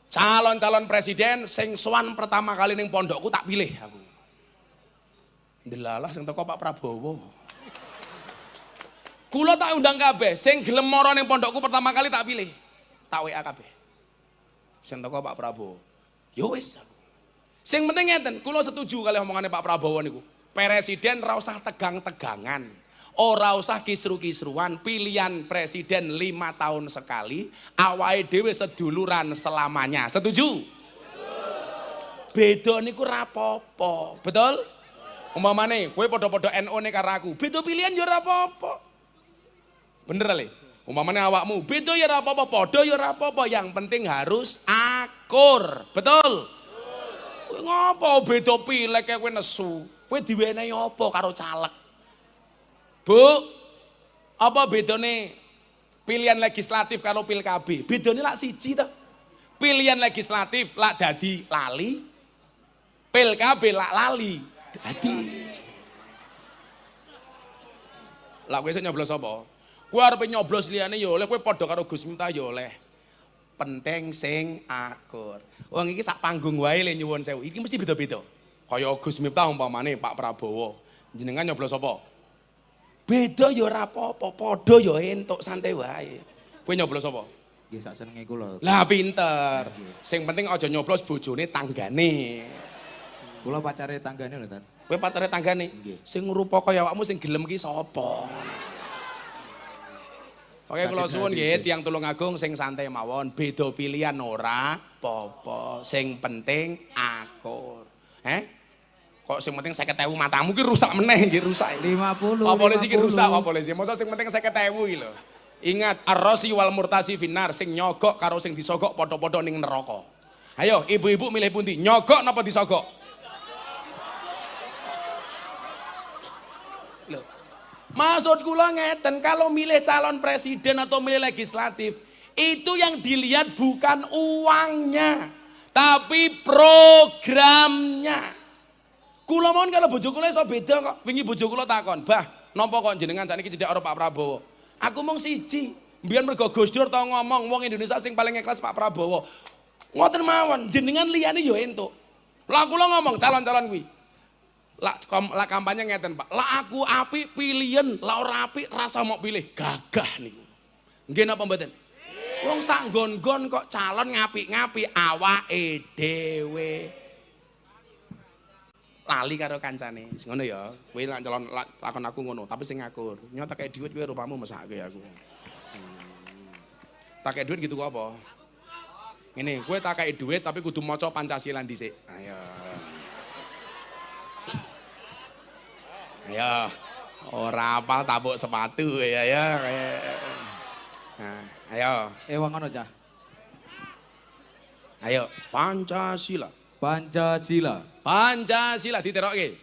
Calon-calon presiden sing sowan pertama kali ning pondokku tak pilih aku. Ndelalah sing teko Pak Prabowo. Kula tak undang kabeh, sing gelem mara ning pondokku pertama kali tak pilih. Tak WA kabeh. Sing teko Pak Prabowo. Ya wis. Sing penting ngeten, kula setuju kali omongane Pak Prabowo niku. Presiden ora usah tegang-tegangan. Ora usah kisru-kisruan, pilihan presiden 5 tahun sekali, awake dhewe seduluran selamanya. Setuju? Beda niku ora apa-apa. Betul? Umpamane kowe padha-padha NU-ne karo aku, beda pilihan ya ora apa-apa. Bener le? Umpamane awakmu, beda ya ora apa-apa, padha ya ora apa-apa, yang penting harus akur. Betul? Kowe ngopo beda pilek kowe nesu? Kowe diwenehi apa karo caleg? Bu, apa bedane pilihan legislatif karo pilkab? Bedane lak siji to. Pilihan legislatif lak dadi lali, pilkab lak lali dadi. Lak kowe nyoblos apa? Kowe arep nyoblos liyane ya oleh, kowe padha karo Gus Miftah ya oleh. Penting sing akur. Wong iki sak panggung wae le nyuwun sewu. Iki mesti beda-beda. Kaya Gus Miftah umpamane Pak Prabowo. Jenengan nyoblos apa? Beda ya ora apa-apa, padha ya entuk santai wae. Kowe nyoblos apa? Nggih sak senenge kula. Lah pinter. Sing penting aja nyoblos bojone tanggane. Kula pacare tanggane lho, Tan. Kowe pacare tanggane. Nggih. Sing rupa kaya awakmu sing gelem ki sapa? Oke, kula suwun nggih tiyang Tulungagung sing santai mawon, beda pilihan ora apa-apa. Sing penting akur. Kok sing penting 50.000 matamu ki rusak meneh iki rusak. 50. Apa polisi ki rusak apa polisi? Mosok sing penting 50.000 iki lho. Ingat ar-rasi wal murtasi finnar, sing nyogok karo sing disogok padha-padha ning neraka. Ayo ibu-ibu milih pundi? Nyogok napa disogok? Loh. Maksud kula ngeten, kalau milih calon presiden atau milih legislatif, itu yang dilihat bukan uangnya, tapi programnya. Kula mohon kalau bojo kula iso beda kok. Wingi bojo kula takon, "Bah, napa kok jenengan saniki cedhak karo Pak Prabowo?" Aku mung siji, mbiyen mergo Gus Dur tau ngomong wong Indonesia sing paling ikhlas Pak Prabowo. Ngoten mawon, jenengan liyane ya entuk. Lah kula ngomong calon-calon kuwi. Lah kampanye ngeten Pak, lah aku apik pilihan, lah ora apik rasa mau pilih, gagah niku. Nggih napa mboten? Wong sak nggon-nggon kok calon ngapik-ngapik awake dhewe. Lali karo kancane. Wis ngono ya. Kowe lak calon takon aku ngono, tapi sing ngakur. Nyata kayak duit kowe rupamu mesake aku. Tak kayak duit gitu kok apa? Ngene, kowe tak kayak duit tapi kudu maca Pancasila dhisik. Ayo. Ayo, ora apal tabuk sepatu ya kayak. Nah, ayo. Ewang ngono, Cah. Ayo, Pancasila. Pancasila. Pancasila diterokke.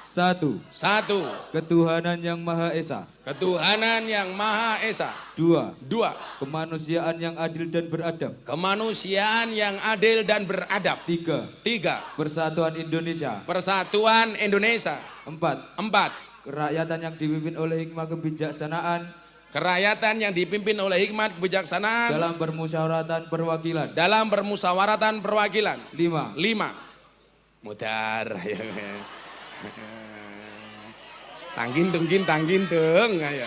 1. Satu, Ketuhanan yang Maha Esa. ketuhanan yang Maha Esa. 2. Dua, Kemanusiaan yang adil dan beradab. kemanusiaan yang adil dan beradab. 3. Tiga, Persatuan Indonesia. persatuan Indonesia. 4. Empat, Kerakyatan yang dipimpin oleh hikmah kebijaksanaan kerakyatan yang dipimpin oleh hikmat kebijaksanaan dalam bermusyawaratan perwakilan. dalam bermusyawaratan perwakilan. 5. Lima, mudar. Tanggintung ayo.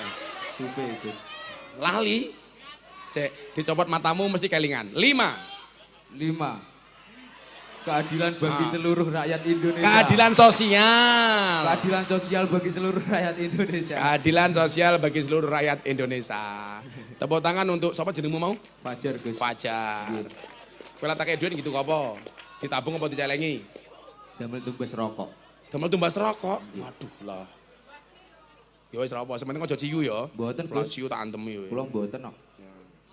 Supe, Gus. Lali. Cek, dicopot matamu mesti kelingan. 5. 5. Keadilan bagi seluruh rakyat Indonesia. Keadilan sosial. Keadilan sosial bagi seluruh rakyat Indonesia. Keadilan sosial bagi seluruh rakyat Indonesia. Tepuk tangan untuk siapa jenengmu mau? Fajar, Gus. Fajar. Kowe tak duit gitu kok apa? Ditabung apa dicelengi? Damel tumbas rokok. Damel tumbas rokok. Waduh lah. Ya wis ra apa, sementing aja ciyu ya. Mboten, Kalau Gus. ciyu tak antemi kowe. Kula mboten kok.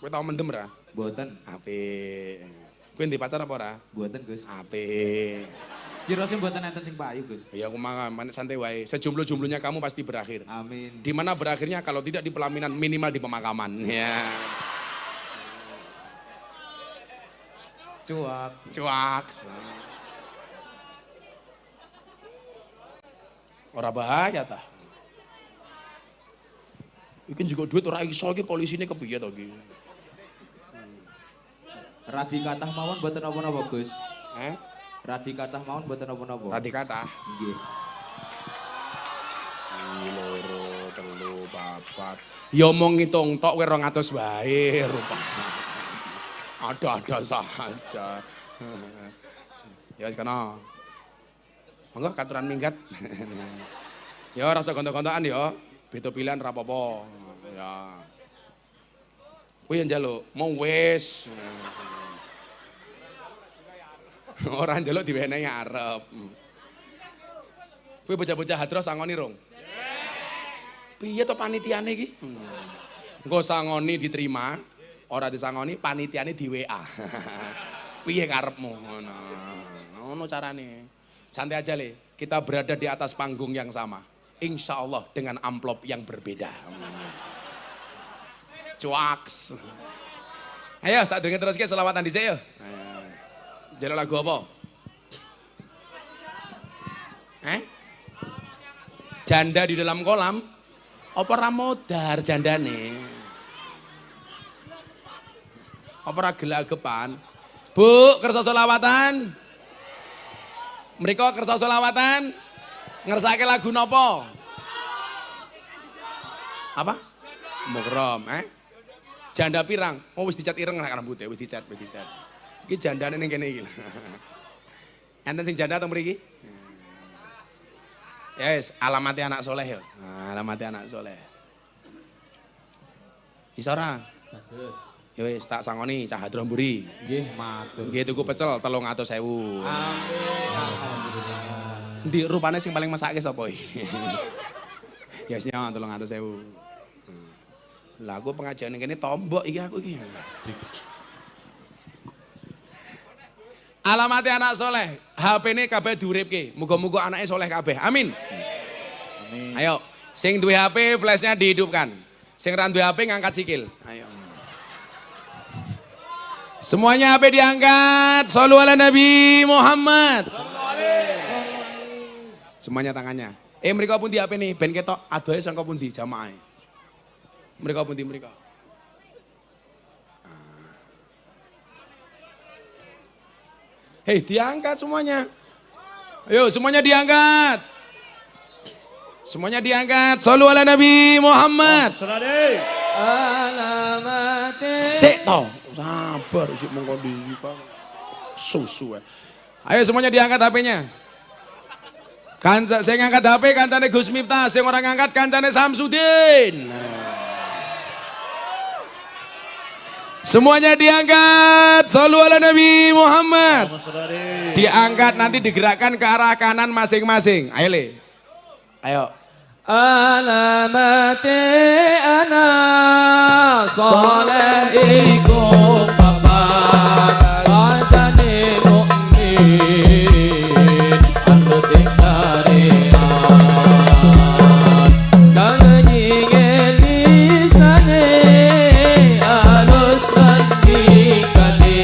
Kowe tau mendem ra? Mboten. Apik. Kowe ndek pacar apa ora? Mboten, Gus. Apik. Cirose mboten enten sing payu, Gus. Ya aku mangan santai wae. Sejumlah-jumlahnya kamu pasti berakhir. Amin. Di mana berakhirnya kalau tidak di pelaminan minimal di pemakaman. Ya. Cuak. Cuak. Ora bahaya tah. Iki juga duit ora iso iki polisine kepiye to iki? Radi kathah mawon mboten napa-napa, Gus. Radi kathah mawon mboten napa-napa. Radi kathah. Nggih. 2, 3, 4. Ya mong ngitung tok kowe 200 wae rupanya. Ada-ada saja. Ya wis kana. Monggo katuran minggat. Ya rasa gontok-gontokan ya. Beda pilihan ra apa-apa. Ya. Kowe yang njaluk, mau wis. Ora njaluk diwenehi arep. Kowe bocah-bocah hadros sangoni rong? Piye to panitiane iki? Engko sangoni diterima, ora disangoni panitiane di WA. Piye karepmu ngono. Ngono carane. Santai aja Le, kita berada di atas panggung yang sama. Insya Allah dengan amplop yang berbeda. Cuaks. Ayo saat dengar terus ke selawatan di saya. Jadi lagu apa? Janda di dalam kolam. Apa ra modar jandane? Apa ra gelagepan? Bu, kersa selawatan? Mriko kersa selawatan? Ngersake lagu napa? Apa? Mukrom, Janda pirang? Oh wis dicat ireng nek rambute, wis dicat. Iki jandane ning kene iki. Enten sing janda teng mriki? Yes, alamatnya anak soleh ya. Nah, alamatnya anak soleh. Iso ora? Saged. Ya wis tak sangoni cah Hadromburi. Nggih, matur. Nggih tuku pecel 300.000. Amin. Alhamdulillah. Ndi rupane sing paling mesake sapa iki? Ya wis nyon 300.000. Lah aku pengajian kene tombok iki aku iki. Alamatnya anak soleh, HP ini kabeh diuripke. Muga-muga anaknya soleh kabeh. Amin. Amin. Ayo, sing duwe HP flashnya dihidupkan. Sing ra duwe HP ngangkat sikil. Ayo. Semuanya HP diangkat. Shollu ala Nabi Muhammad. Semuanya tangannya. Mriko pundi HP nih? Ben ketok adohe sangka pundi jamaah. Mriko pundi mriko? Hei, diangkat semuanya. Ayo, semuanya diangkat. Semuanya diangkat. Shollu ala Nabi Muhammad. Sik to, sabar sik mung kondisi Pak. Susu. Ayo semuanya diangkat HP-nya. Kanca sing ngangkat HP kancane Gus Miftah, sing ora ngangkat kancane Samsudin. Semuanya diangkat. Shollu ala Nabi Muhammad. Diangkat nanti digerakkan ke arah kanan masing-masing. Ayo Le. Ayo. Alamati ana soleh papa adane mu'min anut syariat kanjing lisane alus sandikane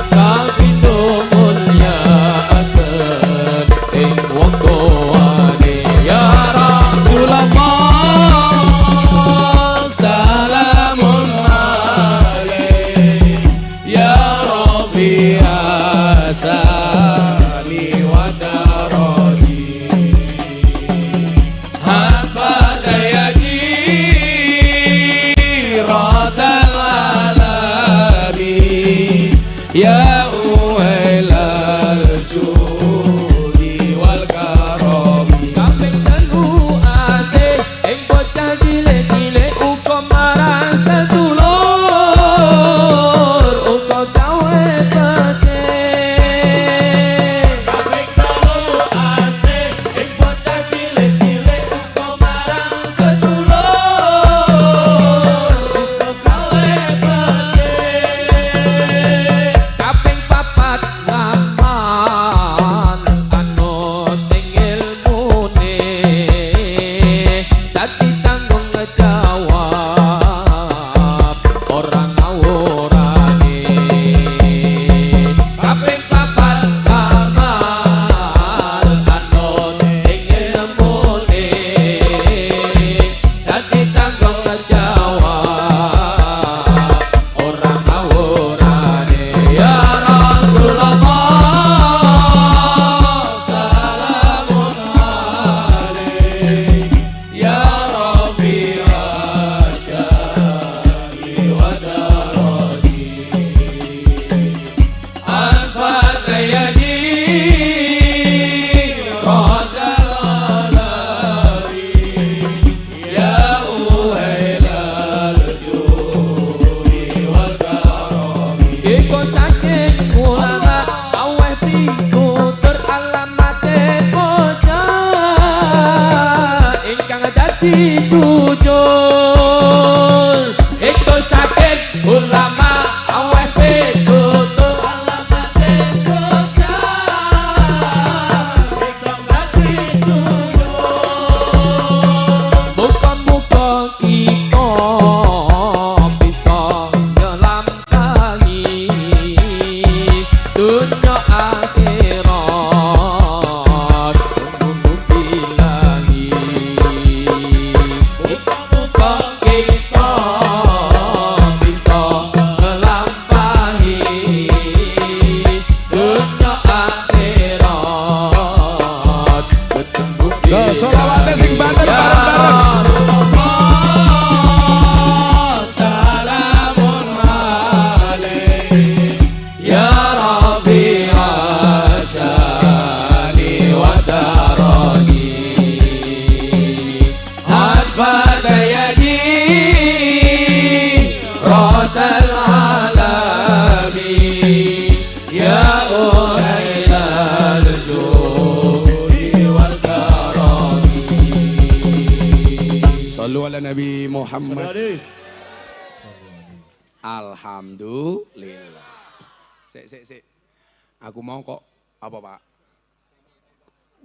kapindo mulya akan ing wektu ya Salamun alaik ya Rabbi asani wa darani hafadayati radal alami ya uwailal judi wal karami kaping telu asih ing bocah cilik-cilik uga marang sedulur uga gawe pece kaping telu asih ing bocah cilik-cilik uga marang sedulur uga gawe pece kaping papat ngaman anut ing ilmune dadi tanggung ngejawab orang ngawurane kaping papat ngaman anut ing ilmune dadi tanggung ngejawab orang ngawurane ya Rasulullah salamun alaik ya Rabbi asani wa darani al-fatayadi radal alami ya uhailal judi wal karami Iko saking ulama aweh pitutur alamate bocah ingkang dadi jujur. Iko saking ulama aweh pitutur alamate bocah ingkang dadi jujur. Muga-muga kita bisa nyelamkangi Muhammad. Saudari. Alhamdulillah. Sik. Aku mau kok apa Pak?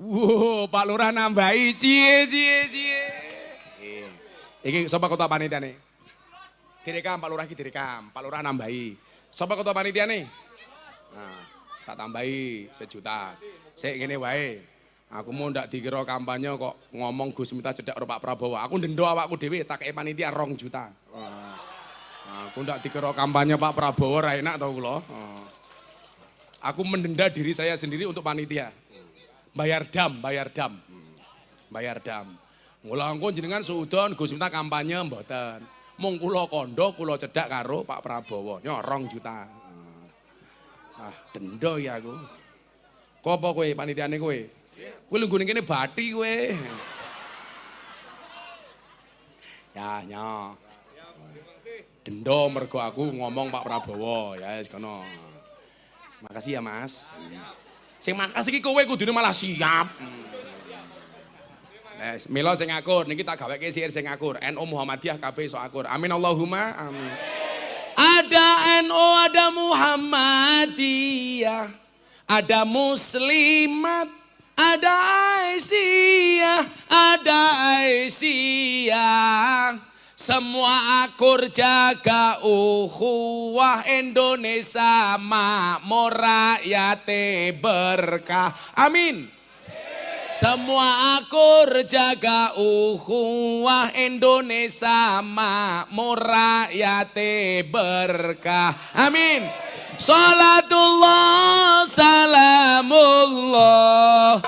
Wow, Pak Lurah nambahi cie. Iki sapa ketua panitia nih? Direkam Pak Lurah iki direkam. Pak Lurah nambahi. Sapa ketua panitia nih? Nah, tak tambahi 1 juta. Sik ngene wae. Aku mau ndak dikira kampanye kok ngomong Gus Miftah cedak karo Pak Prabowo. Aku ndendo awakku dhewe tak kei panitia 2 juta. Aku ndak dikira kampanye Pak Prabowo ra enak tau kula. Aku mendenda diri saya sendiri untuk panitia. Bayar dam. Mula engko jenengan suudon Gus Miftah kampanye mboten. Mung kula kandha kula cedak karo Pak Prabowo. Nyo 2 juta. Denda ya aku. Kopo kowe panitiane kowe? Kowe lungguh ning kene bathi kowe. Ya, nyo. Denda mergo aku ngomong Pak Prabowo, ya wis kono. Makasih ya, Mas. Sing makasih iki kowe kudune malah siap. Mila sing akur, niki tak gaweke syair sing akur. NU Muhammadiyah kabeh iso akur. Amin Allahumma amin. Ada NU, ada Muhammadiyah, ada Muslimat, ada Aisyah. Semua akur jaga ukhuwah Indonesia makmur rakyate berkah. Amin. Semua akur jaga ukhuwah Indonesia makmur rakyate berkah. Amin. Salatullah salamullah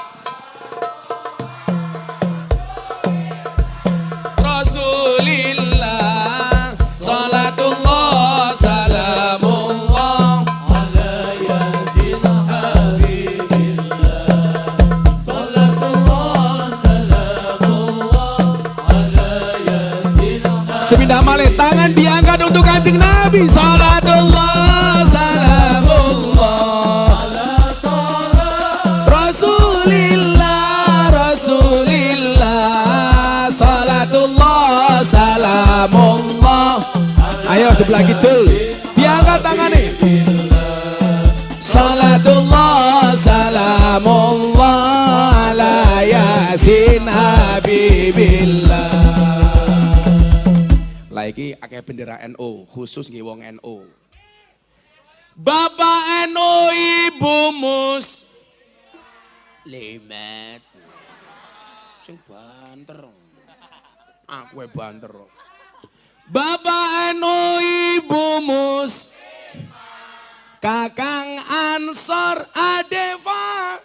Rasulillah. Salatullah salamullah Ala yasin habibillah. Salatullah salamullah ala yasin habibillah. Sepindah malih tangan diangkat untuk Kanjeng Nabi. Salatullah salamullah Rasulillah Rasulillah. Salatullah salamullah. Ayo sebelah kidul diangkat tangannya. Salatullah salamullah ala yasin habibillah. Lagi akeh bendera NU, khusus nggih wong NU. Bapak NU, Ibu Muslimat. Sing banter. Aku banter. Bapak NU, Ibu Kakang Ansor Adefa.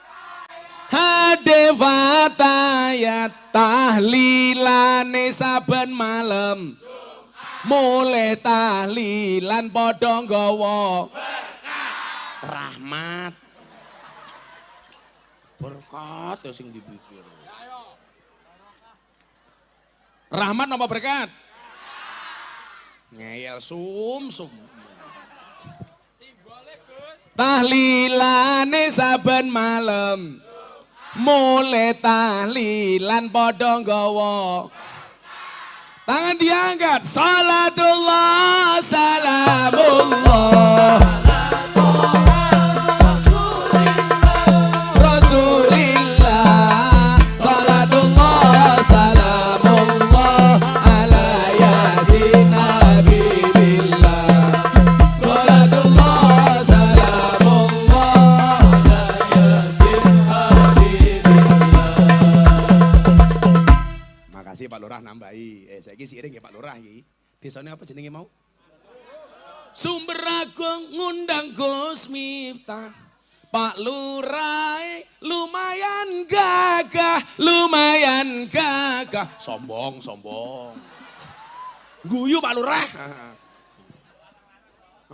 Adefa tayat tahlilane saben malam. Mulai tahlilan padha nggawa rahmat berkat sing dipikir. Rahmat apa berkat? Ngeyel sum. Tahlilane saben malam. Mulai tahlilan padha nggawa. Tangan diangkat. Salatullah salamullah Rasulillah. Salatullah salamullah ala yasin habibillah. Salatullah salamullah ala yasin habibillah. Makasih Pak Lurah nambahi. Saiki siring ya Pak Lurah iki. Desane apa jenenge mau? Sumber Agung ngundang Gus Miftah. Pak Lurah lumayan gagah. Sombong. Guyu Pak Lurah.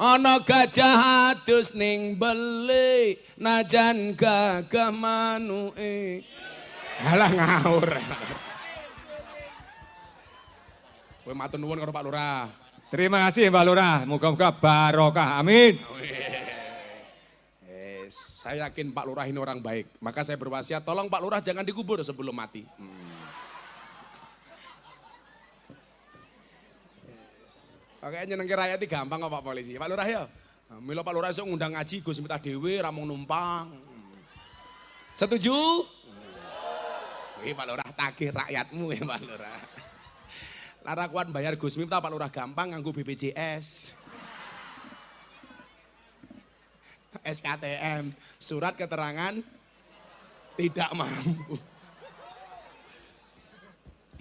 Ana gajah adus ning beli, najan gagah manuke. Halah ngawur. Kowe matur nuwun karo Pak Lurah. Terima kasih Pak Lurah, moga-moga barokah, amin. Saya yakin Pak Lurah ini orang baik. Maka saya berwasiat, tolong Pak Lurah jangan dikubur sebelum mati. Kayaknya nyenengke rakyat iki gampang kok Pak Polisi. Pak Lurah ya. Mila Pak Lurah esuk ngundang ngaji Gus Miftah dhewe ra mung numpang. Setuju? Wih Pak Lurah tagih rakyatmu ya Pak Lurah. Lara kuat bayar Gus Miftah Pak Lurah gampang nganggo BPJS. SKTM, surat keterangan tidak mampu.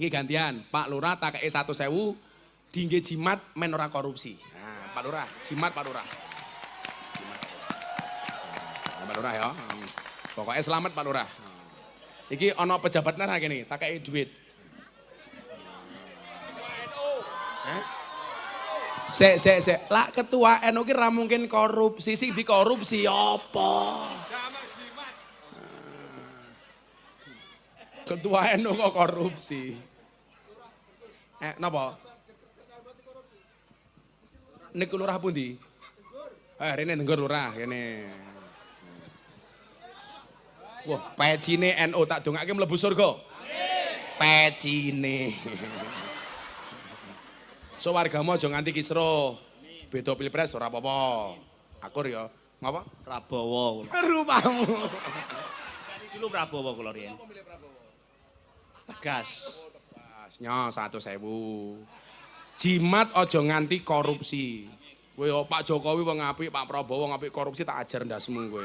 Iki gantian, Pak Lurah tak kei 100.000 dingge jimat men ora korupsi. Nah, Pak Lurah, jimat Pak Lurah. Pak Lurah ya. Pokoknya selamat Pak Lurah. Iki ono pejabat nara gini, tak kei duit. Sek. Lah ketua NU ki ra mungkin korupsi, sing dikorupsi apa? Ketua NU kok korupsi. Napa? Niku lurah pundi? Rene Denggor lurah kene. Wah, pecine NU tak dongake mlebu surga. Amin. Pecine. So wargamu aja nganti kisruh. Beda pilpres ora apa-apa. Akur ya. Ngapa? Prabowo. Rupamu. Dulu Prabowo kula riyen. Tegas. Nya 100.000. Jimat aja nganti korupsi. Kowe Pak Jokowi wong apik, Pak Prabowo wong apik, korupsi tak ajar ndasmu kowe.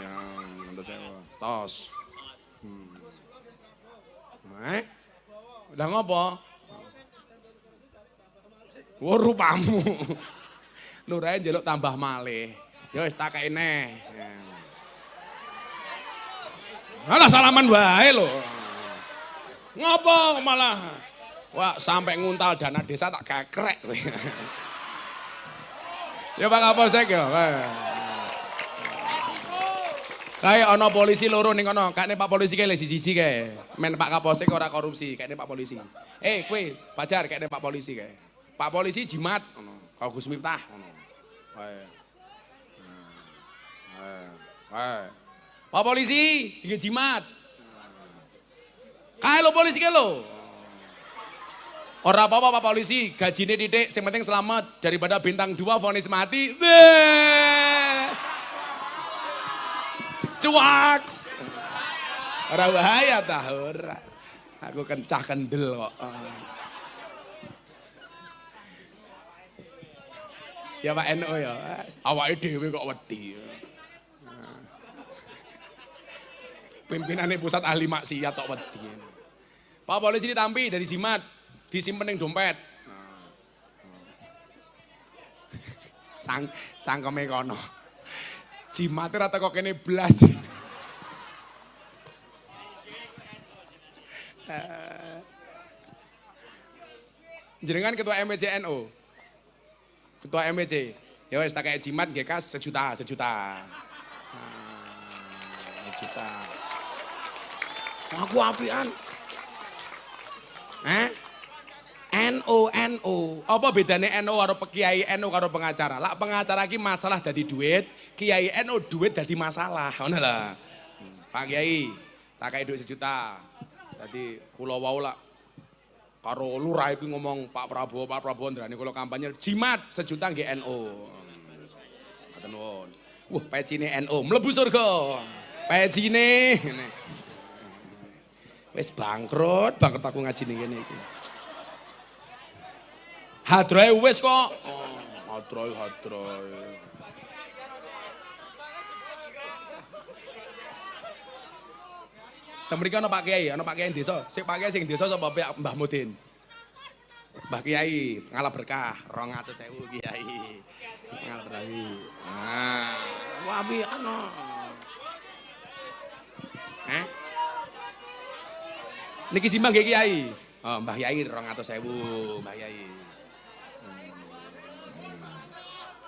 Tos. Udah ngopo? Wo rupamu. Nurae njaluk tambah malih. Ya wis tak kene. Alah salaman wae lho. Ngopo malah? Wah, sampai nguntal dana desa tak gakrek kowe. Ya Pak Kapolsek ya. Kayak ono polisi loro ning kono, kakne Pak polisi kae lek siji kae. Men Pak Kapolsek ora korupsi, kakne Pak polisi. Kowe pajar kakne Pak polisi kae. Pak polisi jimat ngono, karo Gus Miftah ngono. Pak polisi dingge jimat. Kae lo polisi kae lo. Ora apa-apa Pak polisi, gajine titik, sing penting selamat daripada bintang 2 vonis mati. Cuaks. Ora bahaya tah ora. Aku kencah kendel kok. Ya Pak NU ya. Awake dhewe kok wedi. Pimpinane pusat ahli maksiat kok wedi. Pak polisi ditampi dari jimat, disimpen ning dompet. Cangkeme kono. Jimate ra teko kene blas. Jenengan ketua MPC NU. Ketua MPC. Ya wis tak kayak jimat nggih kas sejuta. Sejuta. Aku apian. NU. Apa bedane NU karo kiai NU karo pengacara? Lah pengacara iki masalah dadi duit, kiai NU duit dadi masalah. Ngono lah. Pak Kiai, tak kei duit 1 juta. Dadi kula wau lah karo lurah iki ngomong Pak Prabowo ndrani kula kampanye jimat 1 juta nggih NU. Ngoten nuwun. Wah, pecine NU mlebu surga. Pecine. Wis bangkrut aku ngaji ning kene iki. Hadroe wis kok. Hadroe. Temriki ana Pak Kiai desa. Sing Pak Kiai sing desa sapa Mbah Mudin. Mbah Kiai ngalah berkah 200.000 Kiai. Ngalah berkah. Wabi ana. Niki simbang nggih Kiai. Oh, Mbah Kiai 200.000, Mbah Kiai.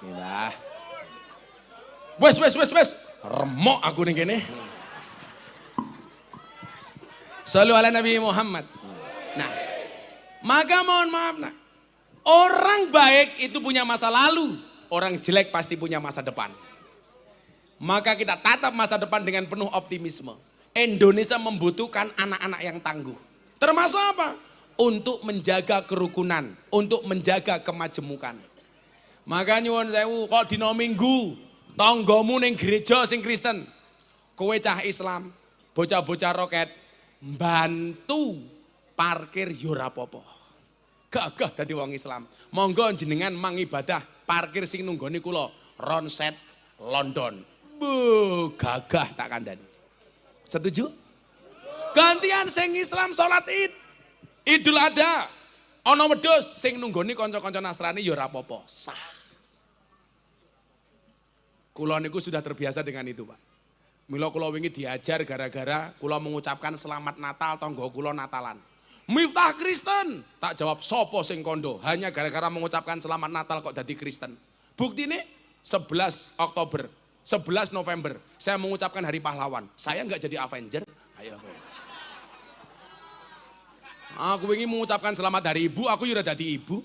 Mbah. Wes. Remok aku ning kene. Shallu ala Nabi Muhammad. Nah, maka mohon maaf nak. Orang baik itu punya masa lalu. Orang jelek pasti punya masa depan. Maka kita tatap masa depan dengan penuh optimisme. Indonesia membutuhkan anak-anak yang tangguh. Termasuk apa? Untuk menjaga kerukunan, untuk menjaga kemajemukan. Maka nyuwun sewu, kok dina Minggu tanggamu ning gereja sing Kristen, kowe cah Islam, bocah-bocah roket, bantu parkir yo ora apa-apa. Gagah dadi wong Islam. Monggo jenengan mangibadah parkir sing nunggoni kula Ronset London. Gagah tak kandhani. Setuju? Gantian sing Islam salat Id. Idul Adha. Ana wedhus sing nunggoni kanca-kanca Nasrani ya ora apa-apa. Sah. Kula niku sudah terbiasa dengan itu, Pak. Mila kula wingi diajar gara-gara kula mengucapkan selamat Natal tangga kula Natalan. Miftah Kristen, tak jawab sopo sing kondo, hanya gara-gara mengucapkan selamat Natal kok jadi Kristen. Bukti nih 11 Oktober, 11 November, saya mengucapkan Hari Pahlawan. Saya nggak jadi Avenger, ayo. Aku ingin mengucapkan selamat Hari Ibu, aku udah jadi ibu.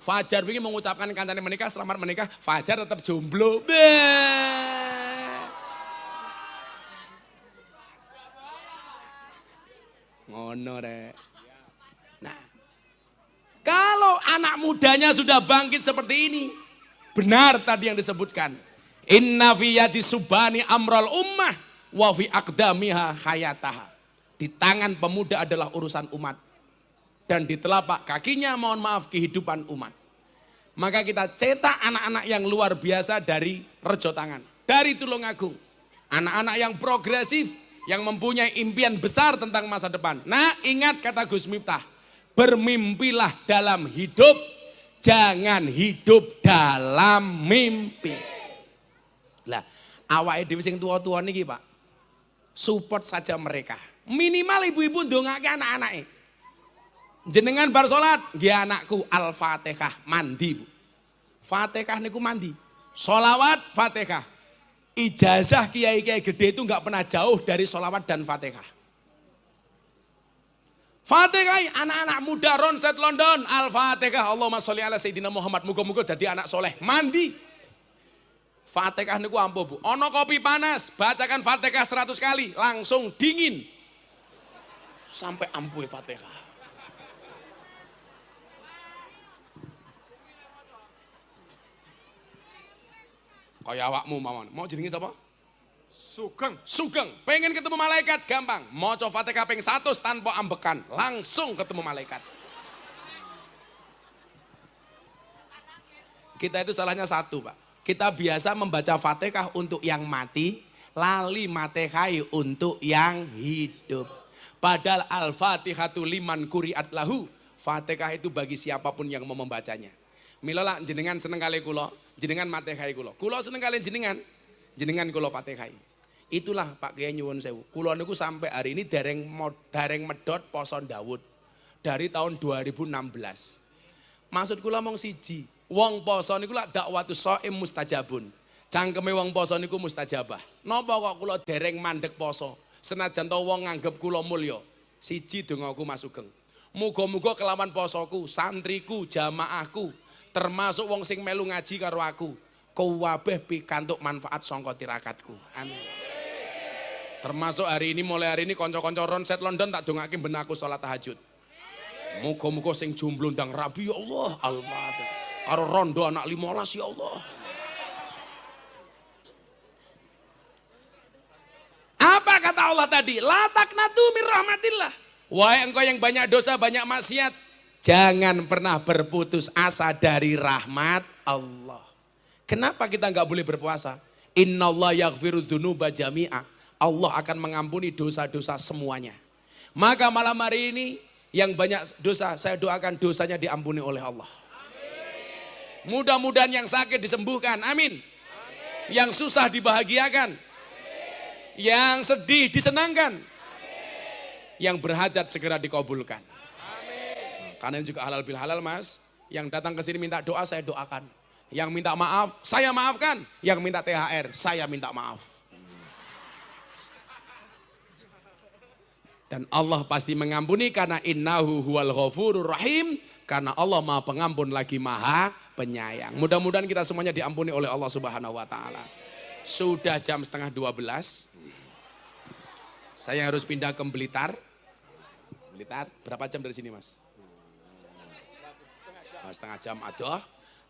Fajar ingin mengucapkan kancane menikah, selamat menikah, Fajar tetap jomblo. Ngono rek. Nah, kalau anak mudanya sudah bangkit seperti ini, benar tadi yang disebutkan. Inna fi yadi subani amral ummah wa fi aqdamiha hayataha. Di tangan pemuda adalah urusan umat. Dan di telapak kakinya mohon maaf kehidupan umat. Maka kita cetak anak-anak yang luar biasa dari Rejo Tangan. Dari Tulungagung. Anak-anak yang progresif, yang mempunyai impian besar tentang masa depan. Nah, ingat kata Gus Miftah. Bermimpilah dalam hidup, jangan hidup dalam mimpi. Lah, awake dhewe sing tua-tua niki, Pak. Support saja mereka. Minimal ibu-ibu ndongake anak-anake. Jenengan bar salat, nggih anakku Al-Fatihah mandi, Bu. Fatihah niku mandi. Sholawat, Fatihah. Ijazah kiai-kiai gede itu enggak pernah jauh dari sholawat dan Fatihah. Fatihah, anak-anak muda Ronset London, Al-Fatihah, Allahumma sholli ala Sayyidina Muhammad, muga-muga dadi anak soleh, mandi. Fatihah niku ampuh, Bu. Ono kopi panas, bacakan Fatihah 100 kali, langsung dingin. Sampai ampuh Fatihah. Kaya awakmu mawon. Mau jenenge sapa? Sugeng. Sugeng. Pengen ketemu malaikat gampang. Maca Fatihah ping 100 tanpa ambekan, langsung ketemu malaikat. Kita itu salahnya satu, Pak. Kita biasa membaca Fatihah untuk yang mati, lali Fatihah untuk yang hidup. Padahal Al-Fatihatu liman quri'at lahu. Fatihah itu bagi siapapun yang mau membacanya. Mila jenengan seneng kali kula, jenengan Fatihah kula. Kula seneng kali jenengan kula Fatihah. Itulah Pak Kiai nyuwun sewu. Kula niku sampai hari ini dereng medhot poso Daud dari tahun 2016. Maksud kula mong siji, wong poso niku lak dakwatus shaim mustajabun. Cangkeme wong poso niku mustajabah. Napa kok kula dereng mandek poso? Senajan to wong nganggep kula mulya. Siji dongaku Mas Sugeng. Muga-muga kelawan posoku, santriku, jamaahku, termasuk wong sing melu ngaji karo aku, kabeh pikantuk manfaat sangka tirakatku. Amin. Termasuk hari ini, mulai hari ini kanca-kanca Ronset London tak dongake ben aku salat tahajud. Muga-muga sing jomblo ndang rabi ya Allah, Al-Fatihah. Karo rondo anak 15 ya Allah. Apa kata Allah tadi? La taqnatu min rahmatillah. Wahai engkau yang banyak dosa, banyak maksiat, jangan pernah berputus asa dari rahmat Allah. Kenapa kita nggak boleh berpuasa? Innallaha yaghfiru dzunuba jami'a. Allah akan mengampuni dosa-dosa semuanya. Maka malam hari ini yang banyak dosa, saya doakan dosanya diampuni oleh Allah. Mudah-mudahan yang sakit disembuhkan, amin. Yang susah dibahagiakan. Yang sedih disenangkan. Yang berhajat segera dikabulkan. Karena juga halal bil halal, Mas. Yang datang ke sini minta doa, saya doakan. Yang minta maaf, saya maafkan. Yang minta THR, saya minta maaf. Dan Allah pasti mengampuni karena innahu huwal ghafurur rahim. Karena Allah maha pengampun lagi maha penyayang. Mudah-mudahan kita semuanya diampuni oleh Allah Subhanahu wa ta'ala. Sudah jam 11:30. Saya harus pindah ke Blitar. Blitar, berapa jam dari sini, Mas? Setengah jam, aduh.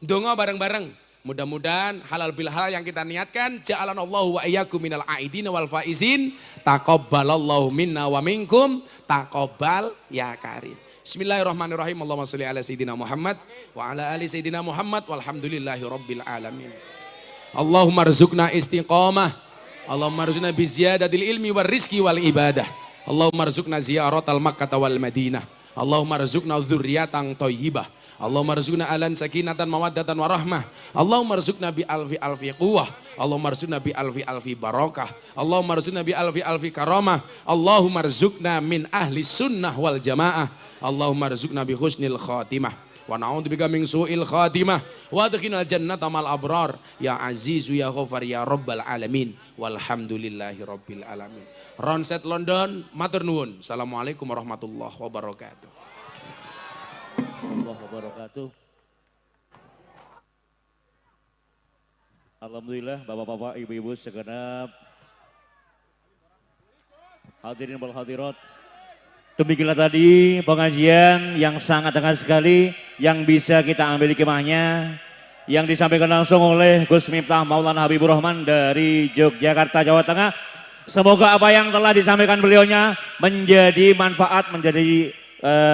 Dongo bareng-bareng. Mudah-mudahan halal bil halal yang kita niatkan. Ja'alanallahu wa iyyakum minal aidin wal faizin. Taqabbalallahu minna wa minkum. Taqabbal ya karim. Bismillahirrahmanirrahim. Allahumma sholli ala sayyidina Muhammad wa ala ali sayyidina Muhammad walhamdulillahi rabbil alamin. Allahumma rzuqna istiqamah. Allahumma rzuqna bi ziyadatil ilmi war rizqi wal ibadah. Allahumma rzuqna ziyaratal Makkah wal Madinah. Allahumma rzuqna dzurriatan thayyibah. Allahumma rzuqna alan sakinatan mawaddatan warahmah. Allahumma rzuqna bi alfi alfi quwwah. Allahumma rzuqna bi alfi alfi barakah. Allahumma rzuqna bi alfi alfi karamah. Allahumma rzuqna min ahli sunnah wal jamaah. Allahumma rzuqna bi husnil khatimah. Wa na'udzubika min su'il khatimah wa adkhilnal jannata mal abrar ya azizu ya ghafar ya rabbal alamin walhamdulillahi rabbil alamin. Ronset London matur nuwun. Assalamualaikum warahmatullahi wabarakatuh. Allah wabarakatuh. Alhamdulillah Bapak-bapak, Ibu-ibu segenap hadirin wal hadirat. Demikianlah tadi pengajian yang sangat hangat sekali yang bisa kita ambil hikmahnya yang disampaikan langsung oleh Gus Miftah Maulana Habibur Rahman dari Yogyakarta, Jawa Tengah. Semoga apa yang telah disampaikan beliaunya menjadi manfaat, menjadi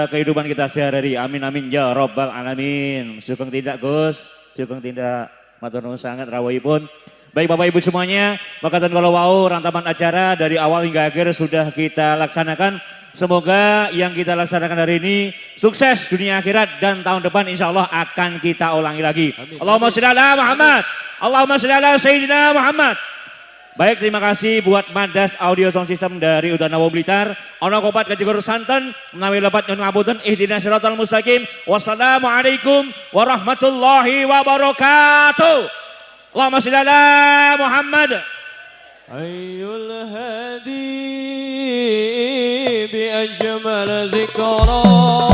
kehidupan kita sehari-hari. Amin amin ya rabbal alamin. Sugeng tidak Gus, sugeng tidak, matur nuwun sangat rawuhipun. Baik Bapak Ibu semuanya, makaten kalau wau rantaman acara dari awal hingga akhir sudah kita laksanakan. Semoga yang kita laksanakan hari ini sukses dunia akhirat dan tahun depan insya Allah akan kita ulangi lagi. Amin. Allahumma sholli ala Muhammad. Allahumma sholli ala Sayyidina Muhammad. Baik, terima kasih buat Madas Audio Sound System dari Udanawo Blitar. Ana kopat kajegur santen menawi lepat nyuwun ngapunten. Ihdinas siratal mustaqim. Wassalamualaikum warahmatullahi wabarakatuh. Allahumma sholli ala Muhammad. Ayyul hadi bi ajmal dzikra